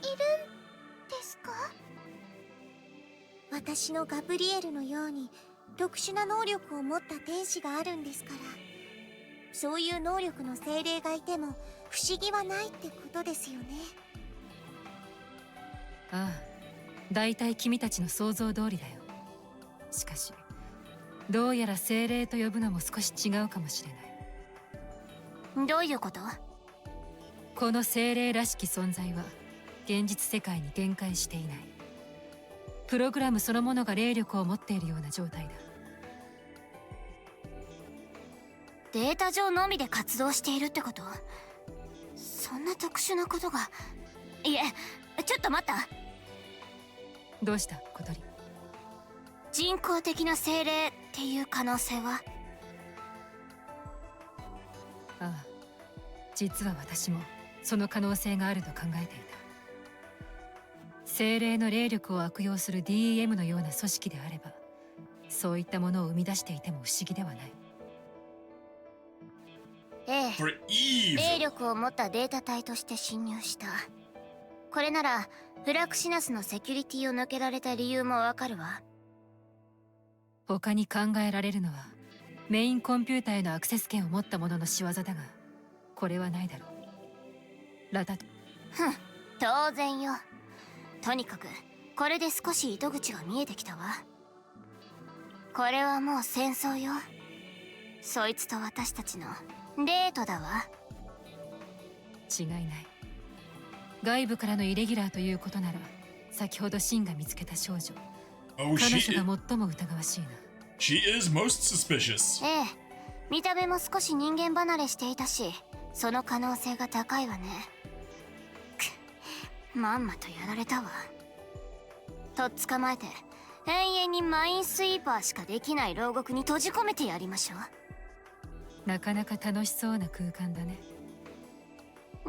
いるんですか？私のガブリエルのように特殊な能力を持った天使があるんですから、そういう能力の精霊がいても不思議はないってことですよね。ああ、だいたい君たちの想像通りだよ。しかしどうやら精霊と呼ぶのも少し違うかもしれない。どういうこと？この精霊らしき存在は現実世界に限界していない。プログラムそのものが霊力を持っているような状態だ。データ上のみで活動しているってこと？そんな特殊なことが。いえ、ちょっと待った。どうした小鳥？人工的な精霊っていう可能性は？ああ、実は私もその可能性があると考えていた。精霊の霊力を悪用する DEM のような組織であれば、そういったものを生み出していても不思議ではない。ええ、 For evil. 霊力を持ったデータ体として侵入した。これならフラクシナスのセキュリティを抜けられた理由もわかるわ。他に考えられるのはメインコンピューターへのアクセス権を持った者の仕業だが、これはないだろう。ラタト。ふん、当然よ。とにかくこれで少し糸口が見えてきたわ。これはもう戦争よ。そいつと私たちのデートだわ。違いない。外部からのイレギュラーということなら、先ほどシンが見つけた少女、 Oh, 彼女が最も疑わしいな。 she is most suspicious. ええ、見た目も少し人間離れしていたし、その可能性が高いわね。くっ、まんまとやられたわ。とっ捕まえて永遠にマインスイーパーしかできない牢獄に閉じ込めてやりましょう。なかなか楽しそうな空間だね。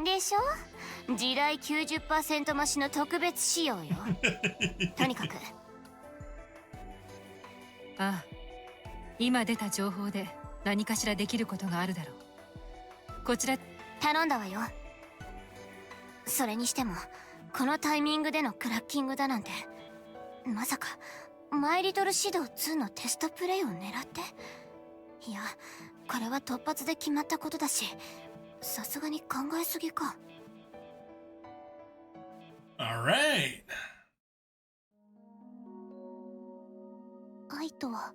でしょ？地雷 90% 増しの特別仕様よ。とにかく。ああ、今出た情報で何かしらできることがあるだろう。こちら。頼んだわよ。それにしてもこのタイミングでのクラッキングだなんて、まさかマイリトル指導2のテストプレイを狙って。いや、これは突発で決まったことだし、さすがに考えすぎか。Alright. 愛とは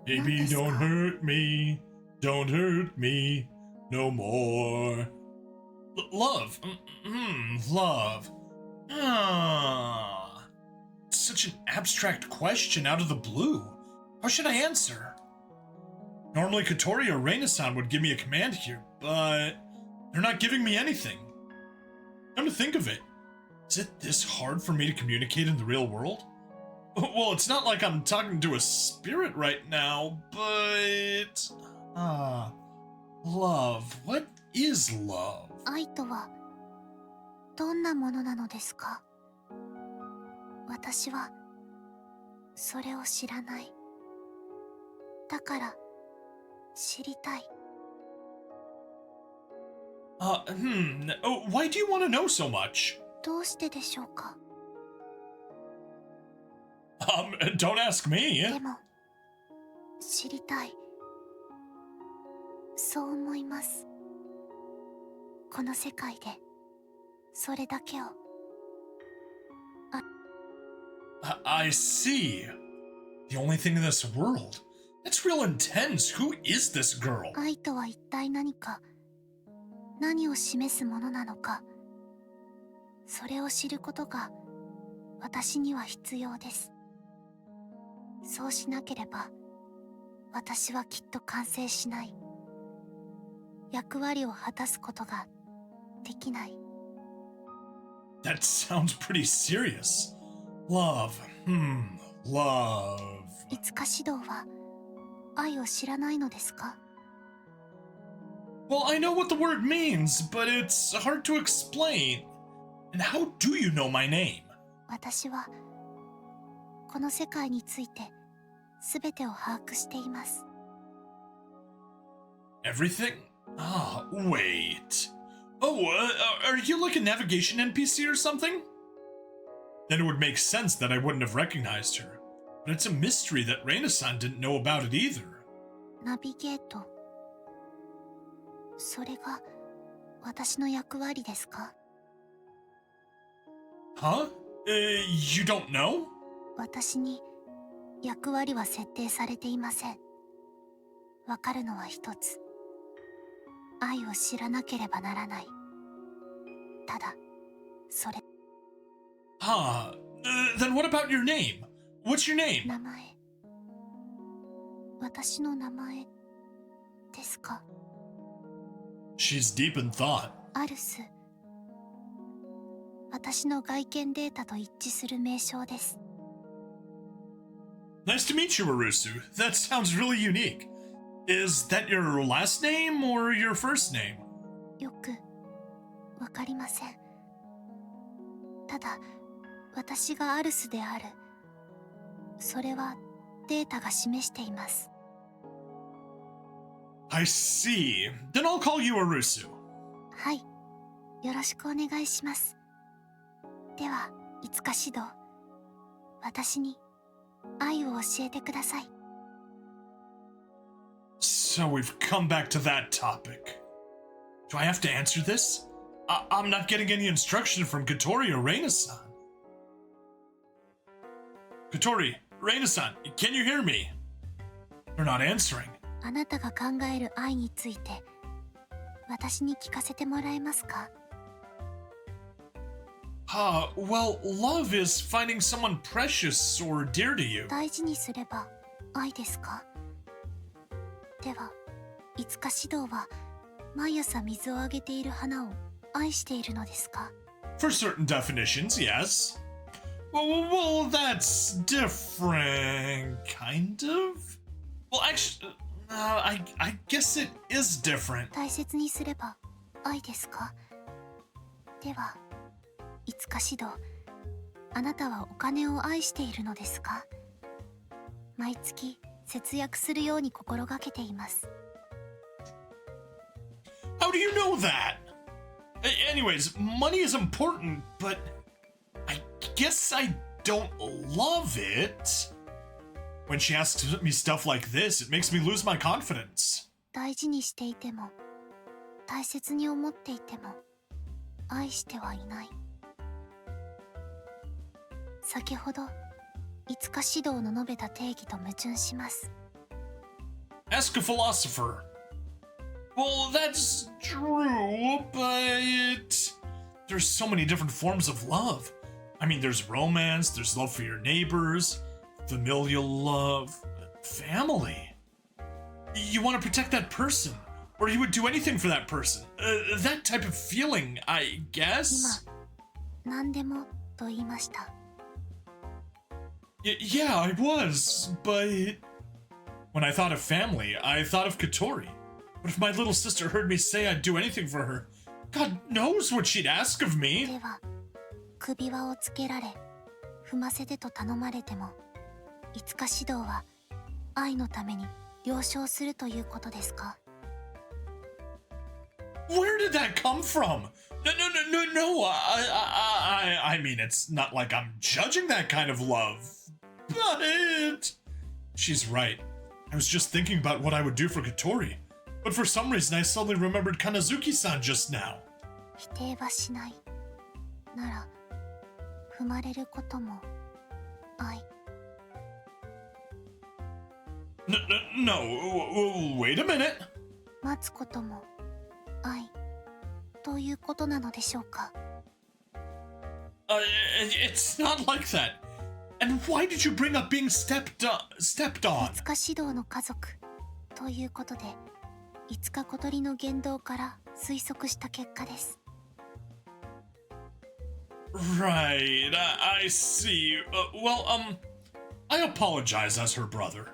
Baby, don't hurt me. Don't hurt me no more. Love. Love. Ah. Such an abstract question out of the blue. How should I answer? Normally Kotori or Reina-san would give me a command here, but they're not giving me anything. Come to think of it, is it this hard for me to communicate in the real world? Well, it's not like I'm talking to a spirit right now, but... love. What is love? 愛とはどんなものなのですか？私はそれを知らない。だから知りたい。Why do you want to know so much? どうしてでしょうか？ Don't ask me. でも知りたい。そう思います。この世界でそれだけを。I see. The only thing in this world. That's real intense. Who is this girl? 愛とは一体何か、何を示すものなのか、それを知ることが私には必要です。そうしなければ私はきっと完成しない。役割を果たすことができない。That sounds pretty serious. Love. Love. いつか指導は愛を知らないのですか？ Well, I know what the word means, but it's hard to explain. And how do you know my name? 私はこの世界について全てを把握しています。Everything? Wait. Are you like a navigation NPC or something? Then it would make sense that I wouldn't have recognized her. But it's a mystery that Reina-san didn't know about it either. ナビゲート。それが私の役割ですか？ Huh? You don't know? 私に役割は設定されていません。わかるのは一つ。愛を知らなければならない。ただ、それ。Then what about your name? What's your name? 名前。私の名前ですか？ She's deep in thought. アルス。私の外見データと一致する名称です。Nice to meet you, Arusu. That sounds really unique. Is that your last name or your first name? よくわかりません。ただ、私がアルスである。それはデータが示しています。I see. Then I'll call you Arusu. はい。よろしくお願いします。では、いつか指導。私に愛を教えてください。So we've come back to that topic. Do I have to answer this? I'm not getting any instruction from Kotori or Reina-san. Kotori, Reina-san, can you hear me? They're not answering. あなたが考える愛について、私に聞かせてもらえますか？ Well, love is finding someone precious or dear to you. 大事にすれば愛ですか？では、いつか指導は毎朝水をあげている花を愛しているのですか？ For certain definitions, yes. Well, that's different, kind of. Well, actually, I guess it is different. 大切にすれば愛ですか？では、いつか指導、あなたはお金を愛しているのですか？毎月節約するように心がけています。How do you know that? Anyways, money is important, but I guess I don't love it. When she asks me stuff like this, it makes me lose my confidence. 大事にしていても大切に思っていても愛してはいない。先ほどいつか指導の述べた定義と矛盾します。 Ask a philosopher. Well, that's true, but there's so many different forms of love. I mean, there's romance, there's love for your neighbors, familial love, family. You want to protect that person, or you would do anything for that person. That type of feeling, I guess. 今何でもと言いました。 Yeah, I was, but when I thought of family, I thought of Katori. But if my little sister heard me say I'd do anything for her, God knows what she'd ask of で me. は首輪をつけられ踏ませてと頼まれてもいつか指導は愛のために了承するということですか？ Where did that come from? No. I mean, it's not like I'm judging that kind of love. But she's right. I was just thinking about what I would do for Katori. But for some reason, I suddenly remembered Kanazuki-san just now. 否定はしないなら踏まれることも愛。 No, wait a minute. 待つことも愛ということなのでしょうか？ It's not like that. And why did you bring up being stepped い on? つか指導の家族ということでいつか小鳥の言動から推測した結果です。 Right, I see. I apologize as her brother.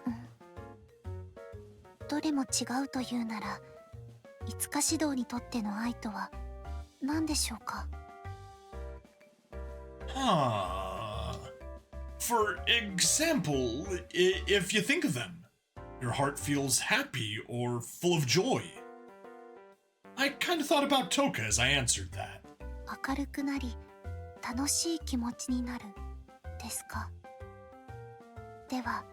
どれも違うというならいつか指導にとっての愛とは何でしょうか？ For example, if you think of them, your heart feels happy or full of joy. I kind of thought about Toka as I answered that. 明るくなり楽しい気持ちになるですか？では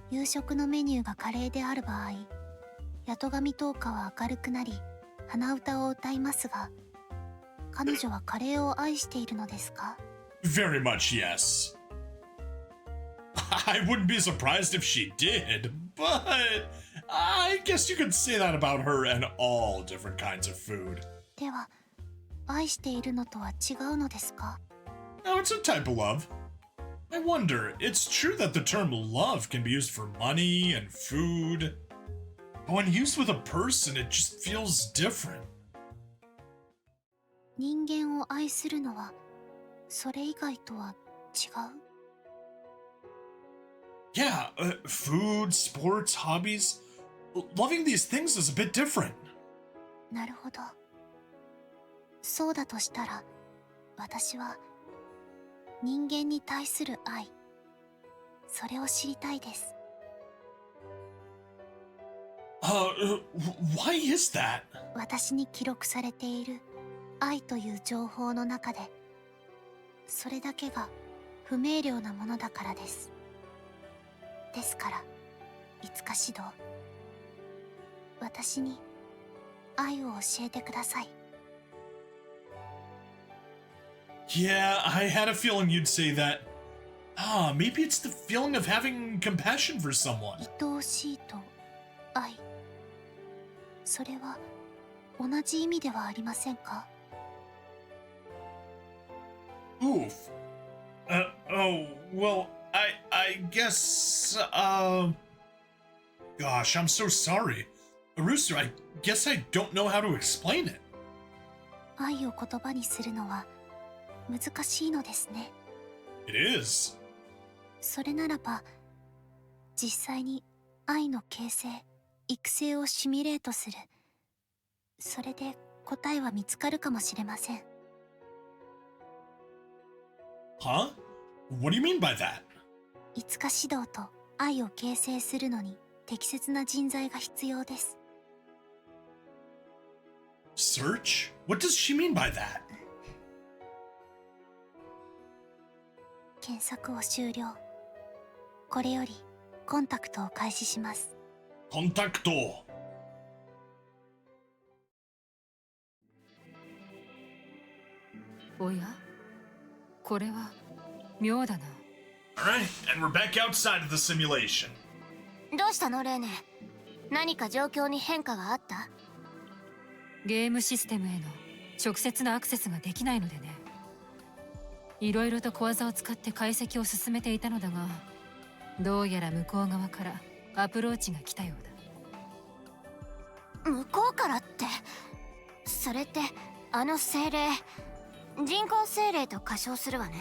夕食のメニューがカレーである場合、八神十日は明るくなり鼻歌を歌いますが、彼女はカレーを愛しているのですか？ Very much yes. I wouldn't be surprised if she did, but I guess you could say that about her and all different kinds of food. では愛しているのとは違うのですか？ Now, it's a type of love. I wonder, it's true that the term love can be used for money and food, but when used with a person, it just feels different. 人間を愛するのはそれ以外とは違う？ Yeah, food, sports, hobbies. Loving these things is a bit different. なるほど。そうだとしたら、私は人間に対する愛、それを知りたいです。Why is that? 私に記録されている愛という情報の中で、それだけが不明瞭なものだからです。ですから、いつか指導、私に愛を教えてください。Yeah, I had a feeling you'd say that. Maybe it's the feeling of having compassion for someone. 愛おしいと愛、それは同じ意味ではありませんか？ Oof. Well, I guess, Gosh, I'm so sorry. Arusu, I guess I don't know how to explain it. 愛を言葉にするのは難しいのですね。 It is. それならば、実際に愛の形成、育成をシミュレートする。それで答えは見つかるかもしれません。 Huh? What do you mean by that? いつか指導と愛を形成するのに適切な人材が必要です。Search? What does she mean by that? 検索を終了。これよりコンタクトを開始します。Contacto. おや、これは妙だな。Alright, and we're back outside of the simulation. どうしたのレーネ？何か状況に変化があった？ゲームシステムへの直接のアクセスができないのでね。いろいろと小技を使って解析を進めていたのだが、どうやら向こう側からアプローチが来たようだ。向こうからって、それってあの精霊、人工精霊と仮称するわね。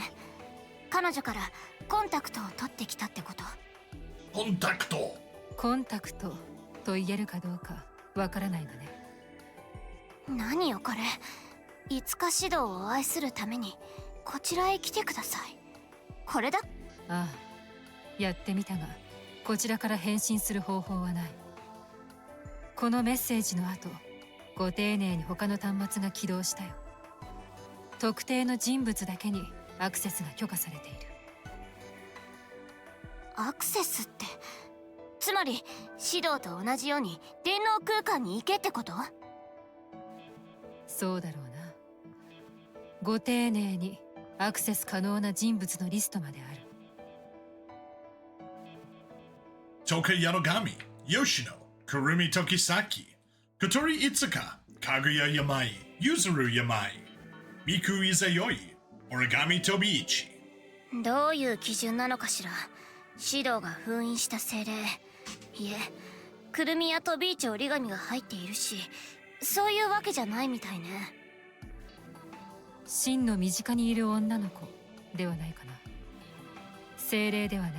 彼女からコンタクトを取ってきたってこと？コンタクトと言えるかどうかわからないがね。何よこれ。いつか指導を愛するためにこちらへ来てください。これだ。ああ、やってみたがこちらから返信する方法はない。このメッセージの後、ご丁寧に他の端末が起動したよ。特定の人物だけにアクセスが許可されている。アクセスって、つまり指導と同じように電脳空間に行けってこと？そうだろうな。ご丁寧にアクセス可能な人物のリストまである。Toka Yarogami, Yoshino, Kurumi Tokisaki, Kotori Itsuka, Kaguya Yamai, Yuzuru Yamai, Miku Izayoi, Origami Tobiichi。 どういう基準なのかしら。指導が封印した精霊、いえ、くるみや飛び市折り紙が入っているし、そういうわけじゃないみたいね。真の身近にいる女の子ではないかな。精霊ではない、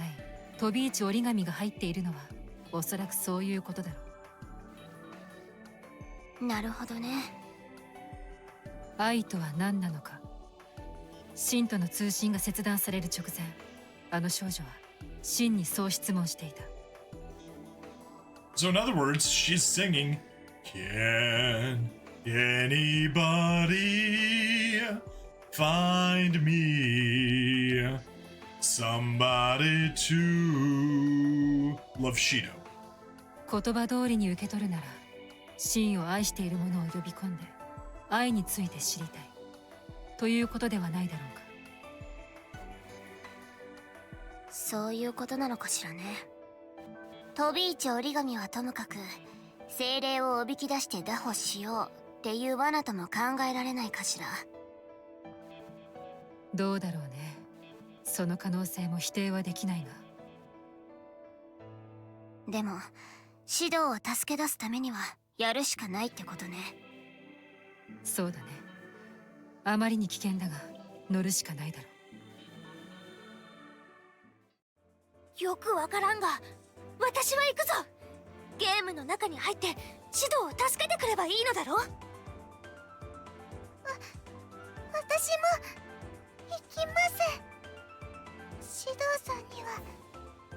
飛び市折り紙が入っているのはおそらくそういうことだろう。なるほどね。愛とは何なのか。真との通信が切断される直前、あの少女は真にそう質問していた。 So in other words, she's singing, Can anybody find me somebody to love Shido? 言葉通りに受け取るなら、真を愛している者を呼び込んで愛について知りたいということではないだろうか。そういうことなのかしらね。飛び市折り紙はともかく、精霊をおびき出して拿捕しようっていう罠とも考えられないかしら。どうだろうね。その可能性も否定はできないが。でも指導を助け出すためにはやるしかないってことね。そうだね。あまりに危険だが乗るしかないだろう。よくわからんが、私は行くぞ。ゲームの中に入って指導を助けてくればいいのだろう。私も行きます。指導さんには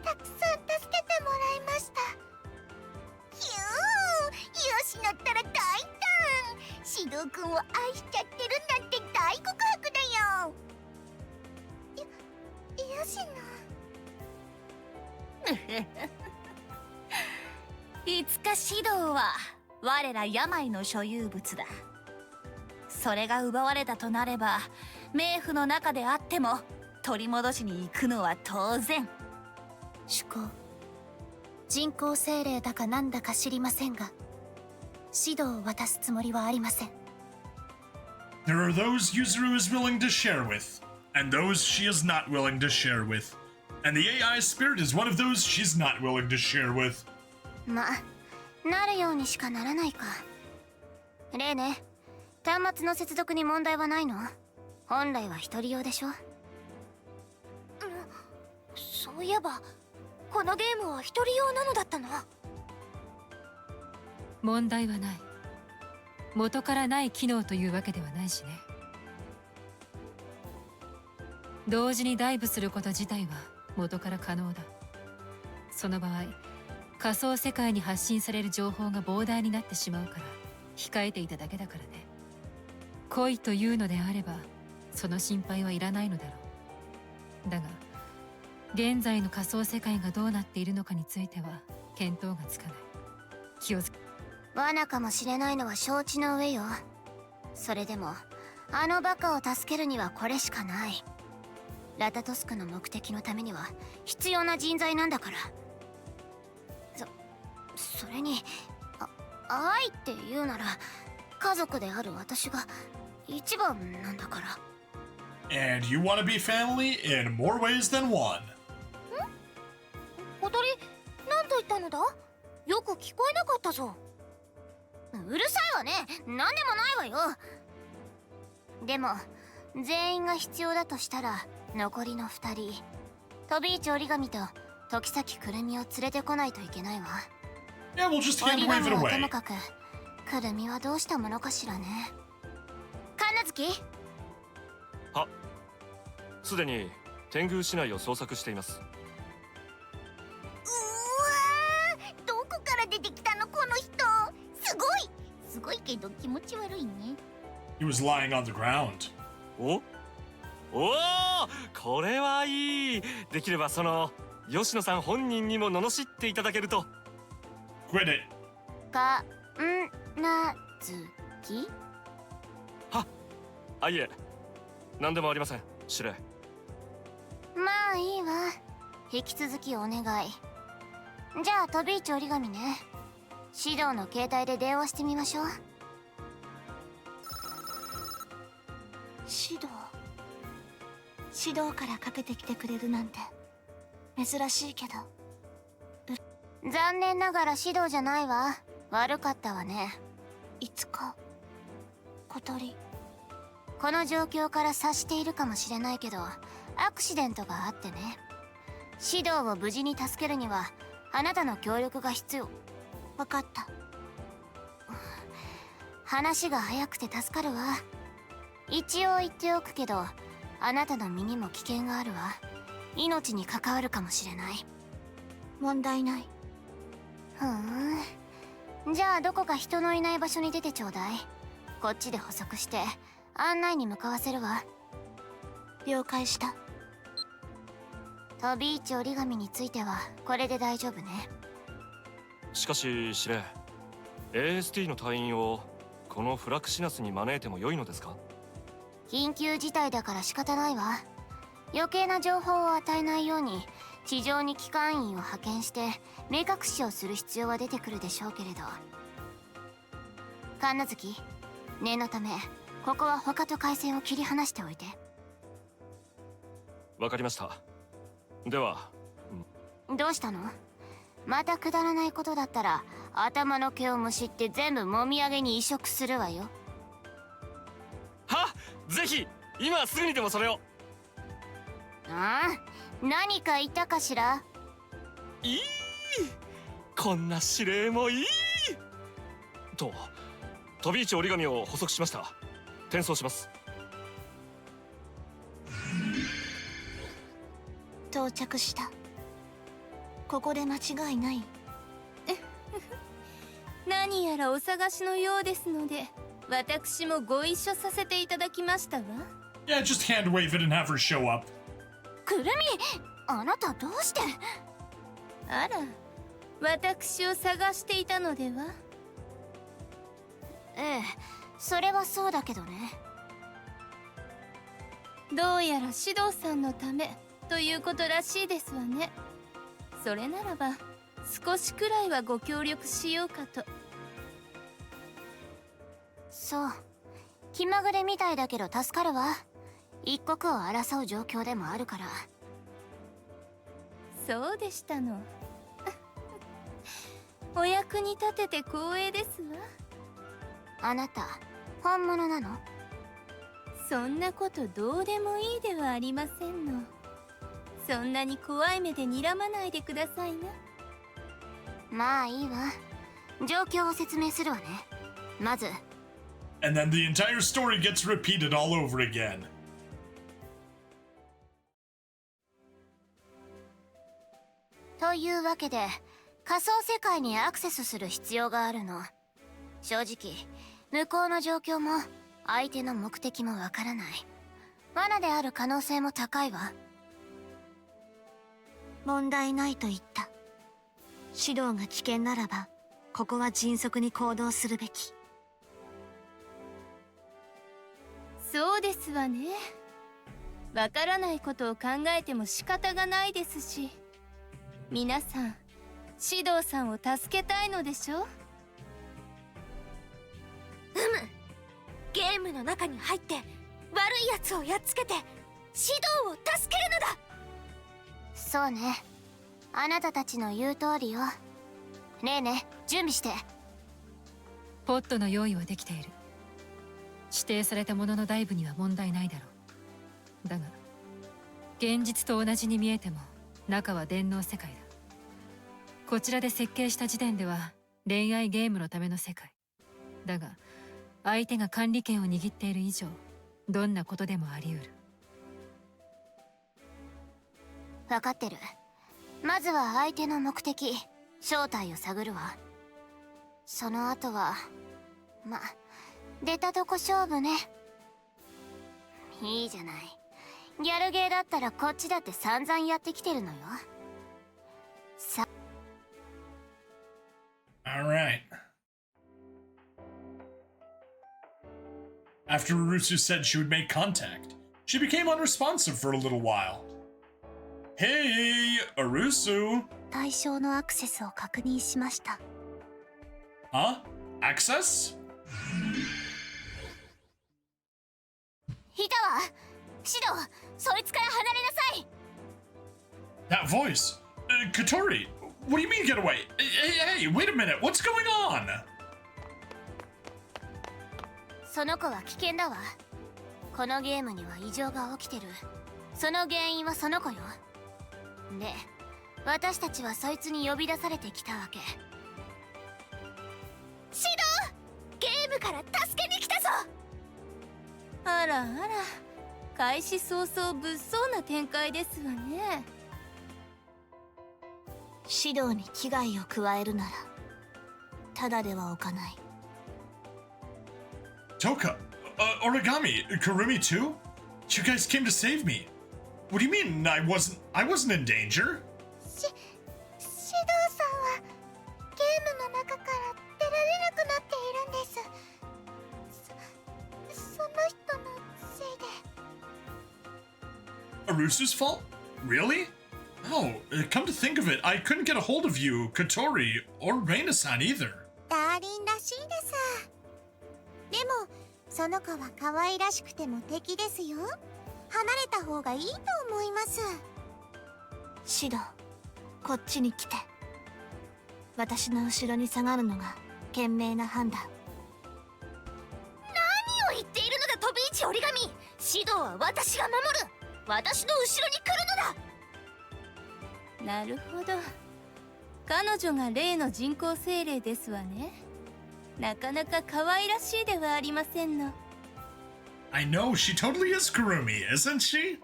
たくさん助けてもらいました。ひゅー、よしなったら大胆。指導君を愛しちゃってるなんて大告白だよ。よしな。いつか指導は我ら病の所有物だ。それが奪われたとなれば、冥府の中であっても取り戻しに行くのは当然。主公、人工精霊だかなんだか知りませんが、指導を渡すつもりはありません。 There are those Yuzuru is willing to share with, and those she is not willing to share with. And the AI spirit is one of those she's not willing to share with. まあ、なるようにしかならないか。例ね、端末の接続に問題はないの？本来は一人用でしょ？そういえばこのゲームは一人用なのだったな。問題はない。元からない機能というわけではないしね。同時にダイブすること自体は元から可能だ。その場合、仮想世界に発信される情報が膨大になってしまうから控えていただけだからね。恋というのであればその心配はいらないのだろう。だが現在の仮想世界がどうなっているのかについては見当がつかない。気をつけ。罠かもしれないのは承知の上よ。それでもあのバカを助けるにはこれしかない。ラタトスクの目的のためには必要な人材なんだから。それに愛って言うなら家族である私が一番なんだから。 And you want to be family in more ways than one. 小鳥、なんと言ったのだ？よく聞こえなかったぞ。うるさいわね。何でもないわよ。でも全員が必要だとしたら残りの2人、飛び市折り紙と時崎くるみを連れてこないといけないわ。Yeah, we'll just 折り hand wave 紙 it はとも away. かくくるみはどうしたものかしらね。神奈月、は、すでに天狗市内を捜索しています。どこから出てきたのこの人。すごいけど気持ち悪いね。 He was lying on the ground. おお、これはいい。できればその吉野さん本人にも罵っていただけると。Quit it. かんなずき。あ、いえ、何でもありません。司令。まあいいわ。引き続きお願い。じゃあ飛び市折り紙ね。指導の携帯で電話してみましょう。指導からかけてきてくれるなんて珍しいけど。残念ながら指導じゃないわ。悪かったわね。いつか小鳥。この状況から察しているかもしれないけどアクシデントがあってね。指導を無事に助けるにはあなたの協力が必要。分かった。話が早くて助かるわ。一応言っておくけどあなたの身にも危険があるわ。命に関わるかもしれない。問題ない。じゃあどこか人のいない場所に出てちょうだい。こっちで補足して案内に向かわせるわ。了解した。飛び市折り紙についてはこれで大丈夫ね。しかし司令、 AST の隊員をこのフラクシナスに招いても良いのですか？緊急事態だから仕方ないわ。余計な情報を与えないように地上に機関員を派遣して目隠しをする必要は出てくるでしょうけれど。神奈月、念のためここは他と回線を切り離しておいて。わかりました。では。どうしたの？またくだらないことだったら頭の毛をむしって全部もみあげに移植するわよ。はっ、ぜひ今すぐにでもそれを。ああ、何か言ったかしら？いい、こんな指令もいいと。飛び市折り紙を補足しました。転送します。到着した。ここで間違いない。何やらお探しのようですので私もご一緒させていただきましたわ。 Yeah, just hand wave it and have her show up. くるみ、あなたどうして？あら、私を探していたのでは？ええ、それはそうだけどね。どうやら指導さんのためということらしいですわね。それならば少しくらいはご協力しようかと。そう、気まぐれみたいだけど助かるわ。一刻を争う状況でもあるから。そうでしたの。お役に立てて光栄ですわ。あなた本物なの？そんなことどうでもいいではありませんの。そんなに怖い目で睨まないでくださいな。まあいいわ。状況を説明するわね。まず And then the entire story gets repeated all over again. というわけで仮想世界にアクセスする必要があるの。正直向こうの状況も相手の目的もわからない。罠である可能性も高いわ。問題ないと言った。指導が危険ならばここは迅速に行動するべき。そうですわね。わからないことを考えても仕方がないですし、皆さん指導さんを助けたいのでしょ。ゲームの中に入って悪いやつをやっつけて指導を助けるのだ。そうね、あなたたちの言う通りよ。ねえねえ、準備して。ポットの用意はできている。指定されたもののダイブには問題ないだろう。だが現実と同じに見えても中は電脳世界だ。こちらで設計した時点では恋愛ゲームのための世界だが、相手が管理権を握っている以上どんなことでもあり得る。分かってる。まずは相手の目的、正体を探るわ。その後はま、出たとこ勝負ね。いいじゃない。ギャルゲーだったらこっちだって散々やってきてるのよ。さ。Alright. After Arusu said she would make contact, she became unresponsive for a little while. Hey, Arusu! 対象のアクセスを確認しました。Huh? Access? いたわ。シド、そいつから離れなさい。 That voice! Katori! What do you mean get away? Hey, wait a minute! What's going on? その子は危険だわ。このゲームには異常が起きてる。その原因はその子よ。で、私たちはそいつに呼び出されてきたわけ。シド、ゲームから助けに来たぞ。あらあら、開始早々物騒な展開ですわね。指導に危害を加えるならただでは置かない。Toka, Origami, Kurumi too? You guys came to save me. What do you mean I wasn't in danger? シドさんはゲームの中から出られなくなっているんです。その人のせいで。Arusu's fault? Really? Oh, come to think of it, I couldn't get a hold of you, Katori, or Reina-san either. ダーリンらしいです。でもその子は可愛らしくても敵ですよ。離れた方がいいと思います。シド、こっちに来て。私の後ろに下がるのが賢明な判断。何を言っているのだ、飛び市折り紙。シドは私が守る。私の後ろに来るのだ。なるほど、彼女が例の人工精霊ですわね。なかなか可愛らしいではありませんの。I know, she totally is Kurumi, isn't she?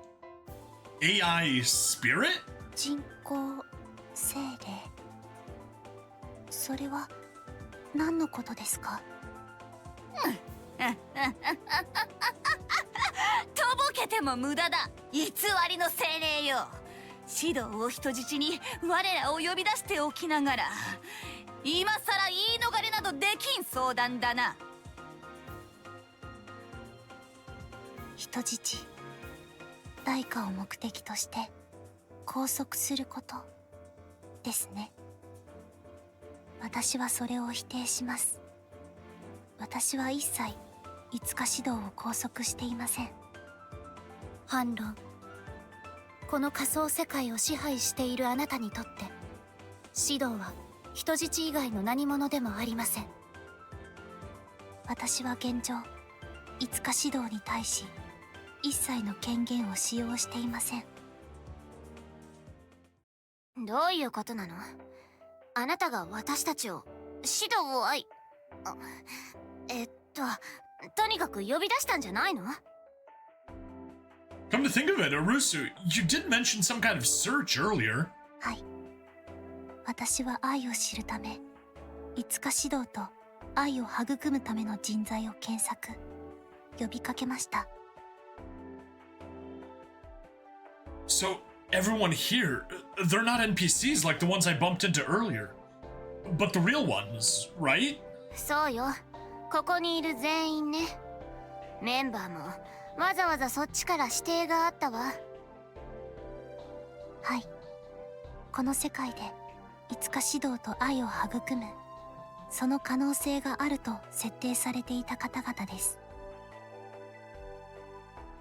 AI spirit? 人工精霊、それは何のことですか？とぼけても無駄だ。偽りの精霊よ。指導を人質に我らを呼び出しておきながら、今さら言い逃れなどできん相談だな。人質、代価を目的として拘束することですね。私はそれを否定します。私は一切いつか指導を拘束していません。反論。この仮想世界を支配しているあなたにとって指導は人質以外の何者でもありません。私は現状いつか指導に対し一切の権限を使用していません。どういうことなの？あなたが私たちを指導をとにかく呼び出したんじゃないの？ Come to think of it, Arusu, you did mention some kind of search earlier. はい。私は愛を知るためいつか指導と愛を育むための人材を検索、呼びかけました。 So, everyone here, they're not NPCs like the ones I bumped into earlier. But the real ones, right? そうよ、ここにいる全員ね。メンバーもわざわざそっちから指定があったわ。はい、この世界でいつか指導と愛を育む、その可能性があると設定されていた方々です。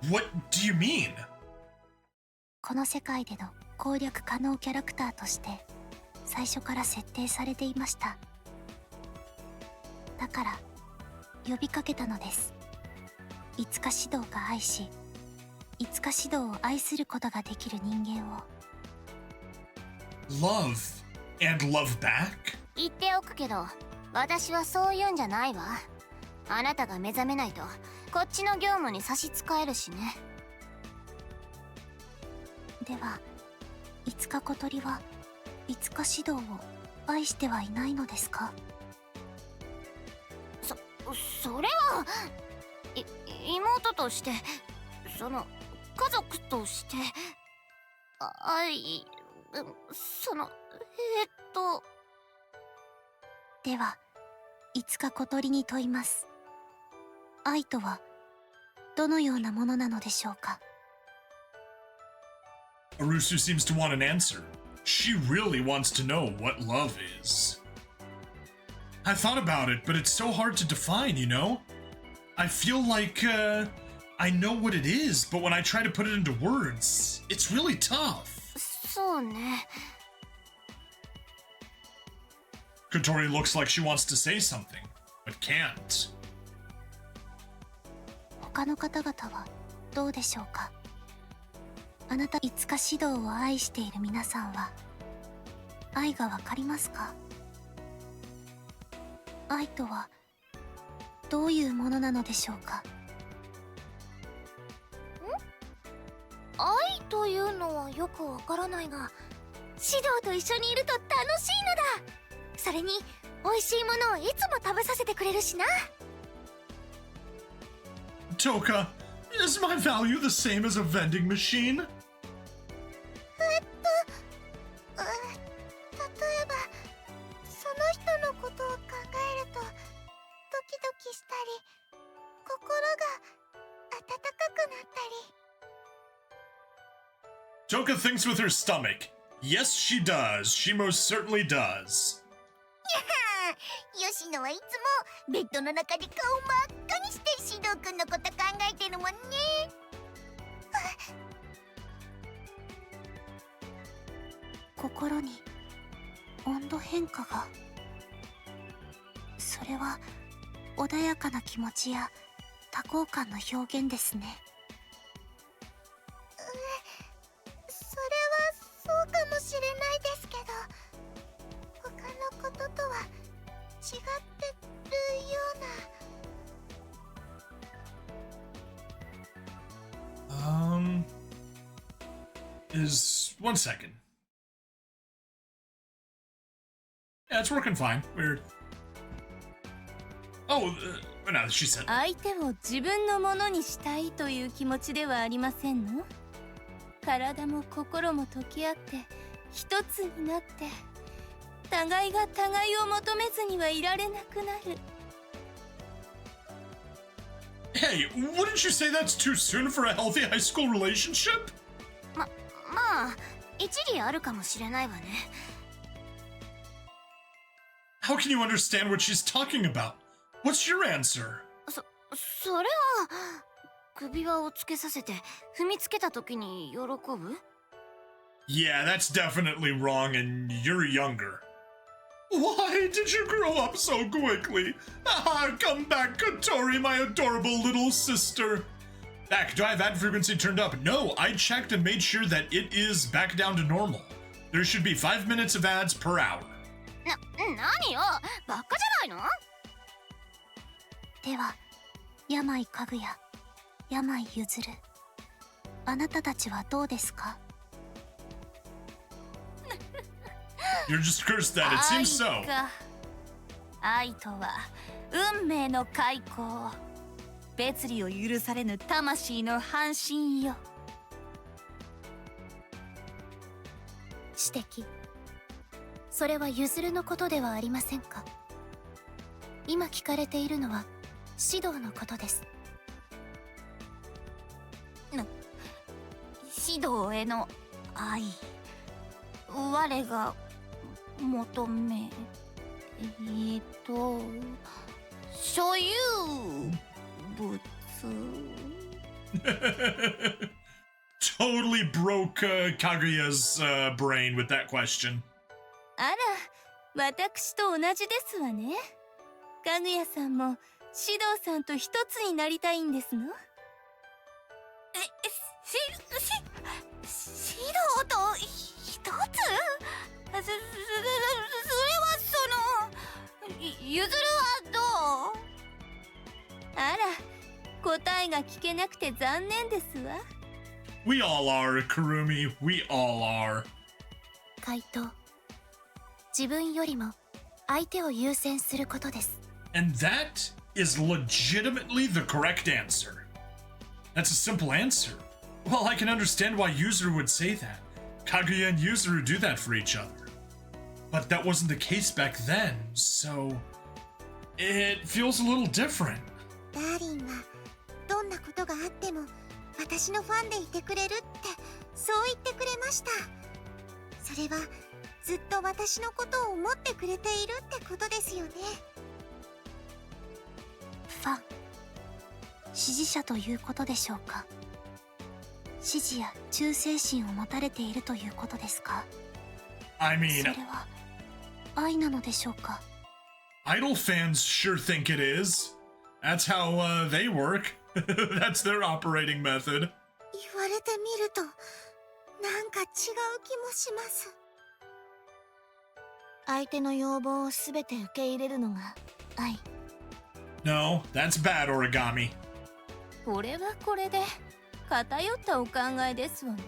What do you mean? この世界での攻略可能キャラクターとして最初から設定されていました。だから呼びかけたのです。いつか指導が愛し、いつか指導を愛することができる人間を。 Love and love back? 言っておくけど、私はそういうんじゃないわ。あなたが目覚めないとこっちの業務に差し支えるしね。ではいつか小鳥はいつか指導を愛してはいないのですか？それは妹として、その家族として愛、そのではいつか小鳥に問います。愛とはどのようなものなのでしょうか？ Arusu seems to want an answer. She really wants to know what love is. I thought about it, but it's so hard to define, you know? I feel like, I know what it is, but when I try to put it into words, it's really tough. そうね。Kotori looks like she wants to say something, but can't. 他の方々はどうでしょうか？あなたいつか指導を愛している皆さんは愛がわかりますか？愛とはどういうものなのでしょうか？愛というのはよくわからないが、指導と一緒にいると楽しいのだ。それに美味しいものをいつも食べさせてくれるしな。Toka, is my value the same as a vending machine? 例えばその人のことを考えるとドキドキしたり、心が温かくなったり。 Toka thinks with her stomach. Yes, she does. She most certainly does. 吉野はいつもベッドの中で顔真っ赤にして指導君のこと考えてるもんね。心に温度変化が。それは穏やかな気持ちや多幸感の表現ですね。それはそうかもしれないですけど、他のこととは違ってるような。Is 1 second. Yeah, it's working fine. Weird. Oh, no, she said. 相手を自分のものにしたいという気持ちではありませんの？体も心も溶け合って一つになって、互いが互いを求めずにはいられなくなる。 Hey, wouldn't you say that's too soon for a healthy high school relationship? まあ一理あるかもしれないわね。How can you understand what she's talking about? What's your answer? それは首輪をつけさせて踏みつけた時に喜ぶ？ Yeah, that's definitely wrong, and you're younger. Why did you grow up so quickly? Ah, come back, Kotori, my adorable little sister. Back, do I have ad frequency turned up? No, I checked and made sure that it is back down to normal. There should be 5 minutes of ads per hour. 何よ、バカじゃないの？では病家具や病譲る、あなたたちはどうですか？ You're just cursed that it seems so. 愛とは運命の開口、別離を許されぬ魂の半身よ。指摘。それは譲るのことではありませんか。今聞かれているのは指導のことです。指導への愛、我が求め、所有物。Totally broke Kaguya's brain with that question. あら、私と同じですわね。かぐやさんもシドウさんと一つになりたいんですの？指導と一つ？それは譲るはどう？あら、答えが聞けなくて残念ですわ。We all are, Kurumi. We all are. 回答。自分よりも相手を優先することです。And that is legitimately the correct answer. That's a simple answer. Well, I can understand why Yuzuru would say that. Kaguya and Yuzuru do that for each other. But that wasn't the case back then, so it feels a little different. ダーリンはどんなことがあっても私のファンでいてくれるってそう言ってくれました。それはずっと私のことを思ってくれているってことですよね。ファン、支持者ということでしょうか。支持や忠誠心を持たれているということですか。I mean, それは愛なのでしょうか。idol fans sure think it is. That's how they work. That's their operating method. 言われてみるとなんか違う気もします。相手の要望をすべて受け入れるのが愛。No, that's bad, Origami. これはこれで偏ったお考えですわね。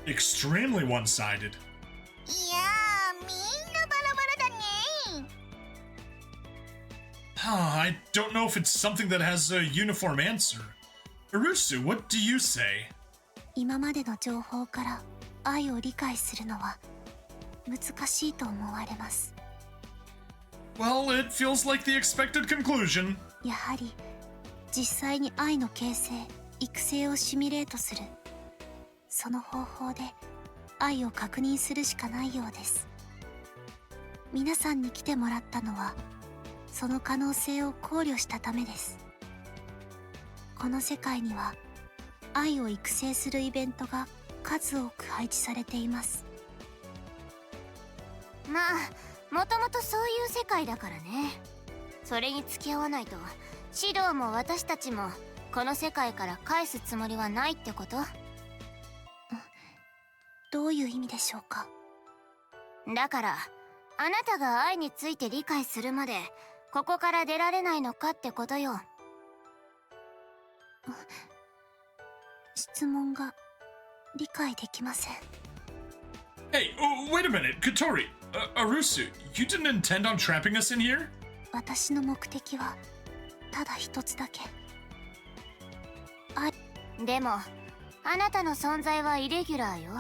Extremely one-sided. いやー、みんなバラバラだね。I don't know if it's something that has a uniform answer. Arusu, what do you say? 今までの情報から愛を理解するのは難しいと思われます。Well, it feels like the expected conclusion. やはり実際に愛の形成、育成をシミュレートする、その方法で愛を確認するしかないようです。皆さんに来てもらったのはその可能性を考慮したためです。この世界には愛を育成するイベントが数多く配置されています。まあもともとそういう世界だからね。それに付き合わないと指導も私たちもこの世界から返すつもりはないってこと？どういう意味でしょうか。だからあなたが愛について理解するまでここから出られないのかってことよ。質問が理解できません。Hey, wait a minute, Katori. Arusu, you didn't intend on trapping us in here? 私の目的はただ一つだけ。でもあなたの存在はイレギュラーよ。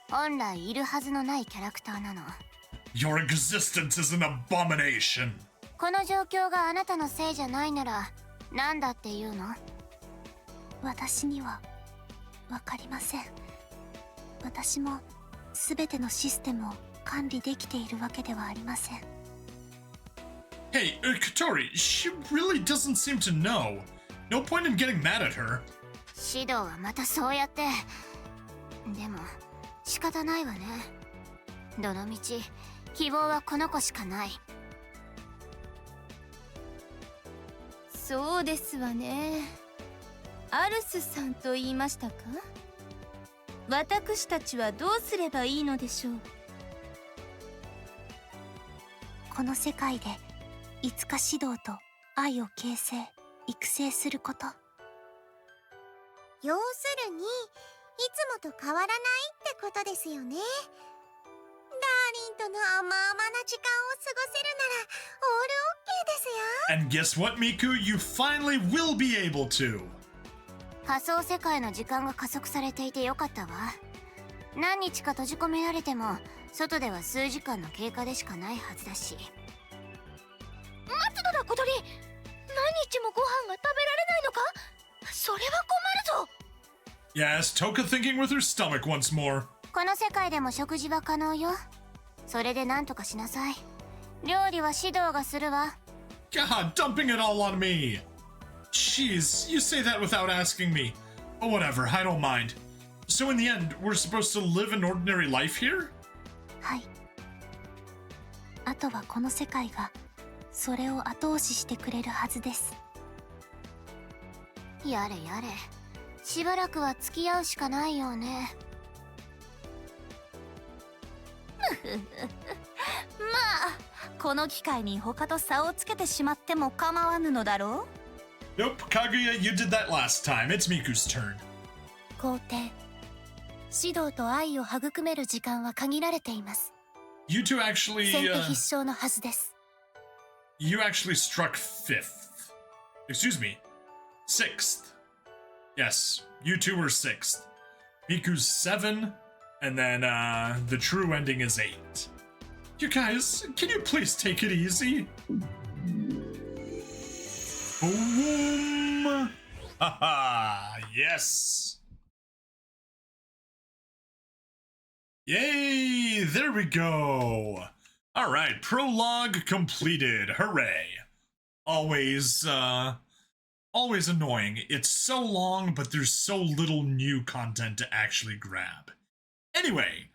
本来いるはずのないキャラクターなの。Your existence is an abomination. この状況があなたのせいじゃないなら何だっていうの？私にはわかりません。私も全てのシステムを管理できているわけではありません。Hey, Katori, she really doesn't seem to know. No point in getting mad at her. 指導はまたそうやって。でも仕方ないわね。どのみち希望はこの子しかない。そうですわね。アルスさんと言いましたか。私たちはどうすればいいのでしょう。この世界でいつか指導と愛を形成育成すること。要するにいつもと変わらないってことですよね。ダーリンと甘々な時間を過ごせるならオールオッケーですよ。 And guess what, Miku? You finally will be able to. 仮想世界の時間が加速されていてよかったわ。何日か閉じ込められても外では数時間の経過でしかないはずだし。待つのだ小鳥。何日もご飯が食べられないのか。それは困るぞ。 Yes, Toka thinking with her stomach once more. この世界でも食事は可能よ。それで何とかしなさい。料理は指導がするわ。 God, dumping it all on me. Jeez, you say that without asking me. But whatever, I don't mind. So in the end, we're supposed to live an ordinary life here? はい。あとはこの世界がそれを後押ししてくれるはずです。やれやれ。しばらくは付き合うしかないよね。まあこの機会に他と差をつけてしまっても構わぬのだろう。 Nope, Kaguya, you did that last time. It's Miku's turn. 皇帝、指導と愛を育める時間は限られています。 You two actually, 先手必勝のはずです。you actually struck 5th. Excuse me, 6th. Yes, you two were 6th. Miku's 7, and then the true ending is 8. You guys, can you please take it easy? Boom! Haha, yes! Yay! There we go! Alright, prologue completed. Hooray! Always annoying. It's so long, but there's so little new content to actually grab. Anyway,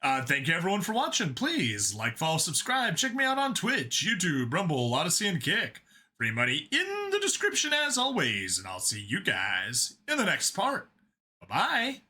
thank you everyone for watching. Please like, follow, subscribe. Check me out on Twitch, YouTube, Rumble, Odyssey, and Kick. Free money in the description as always, and I'll see you guys in the next part. Bye-bye.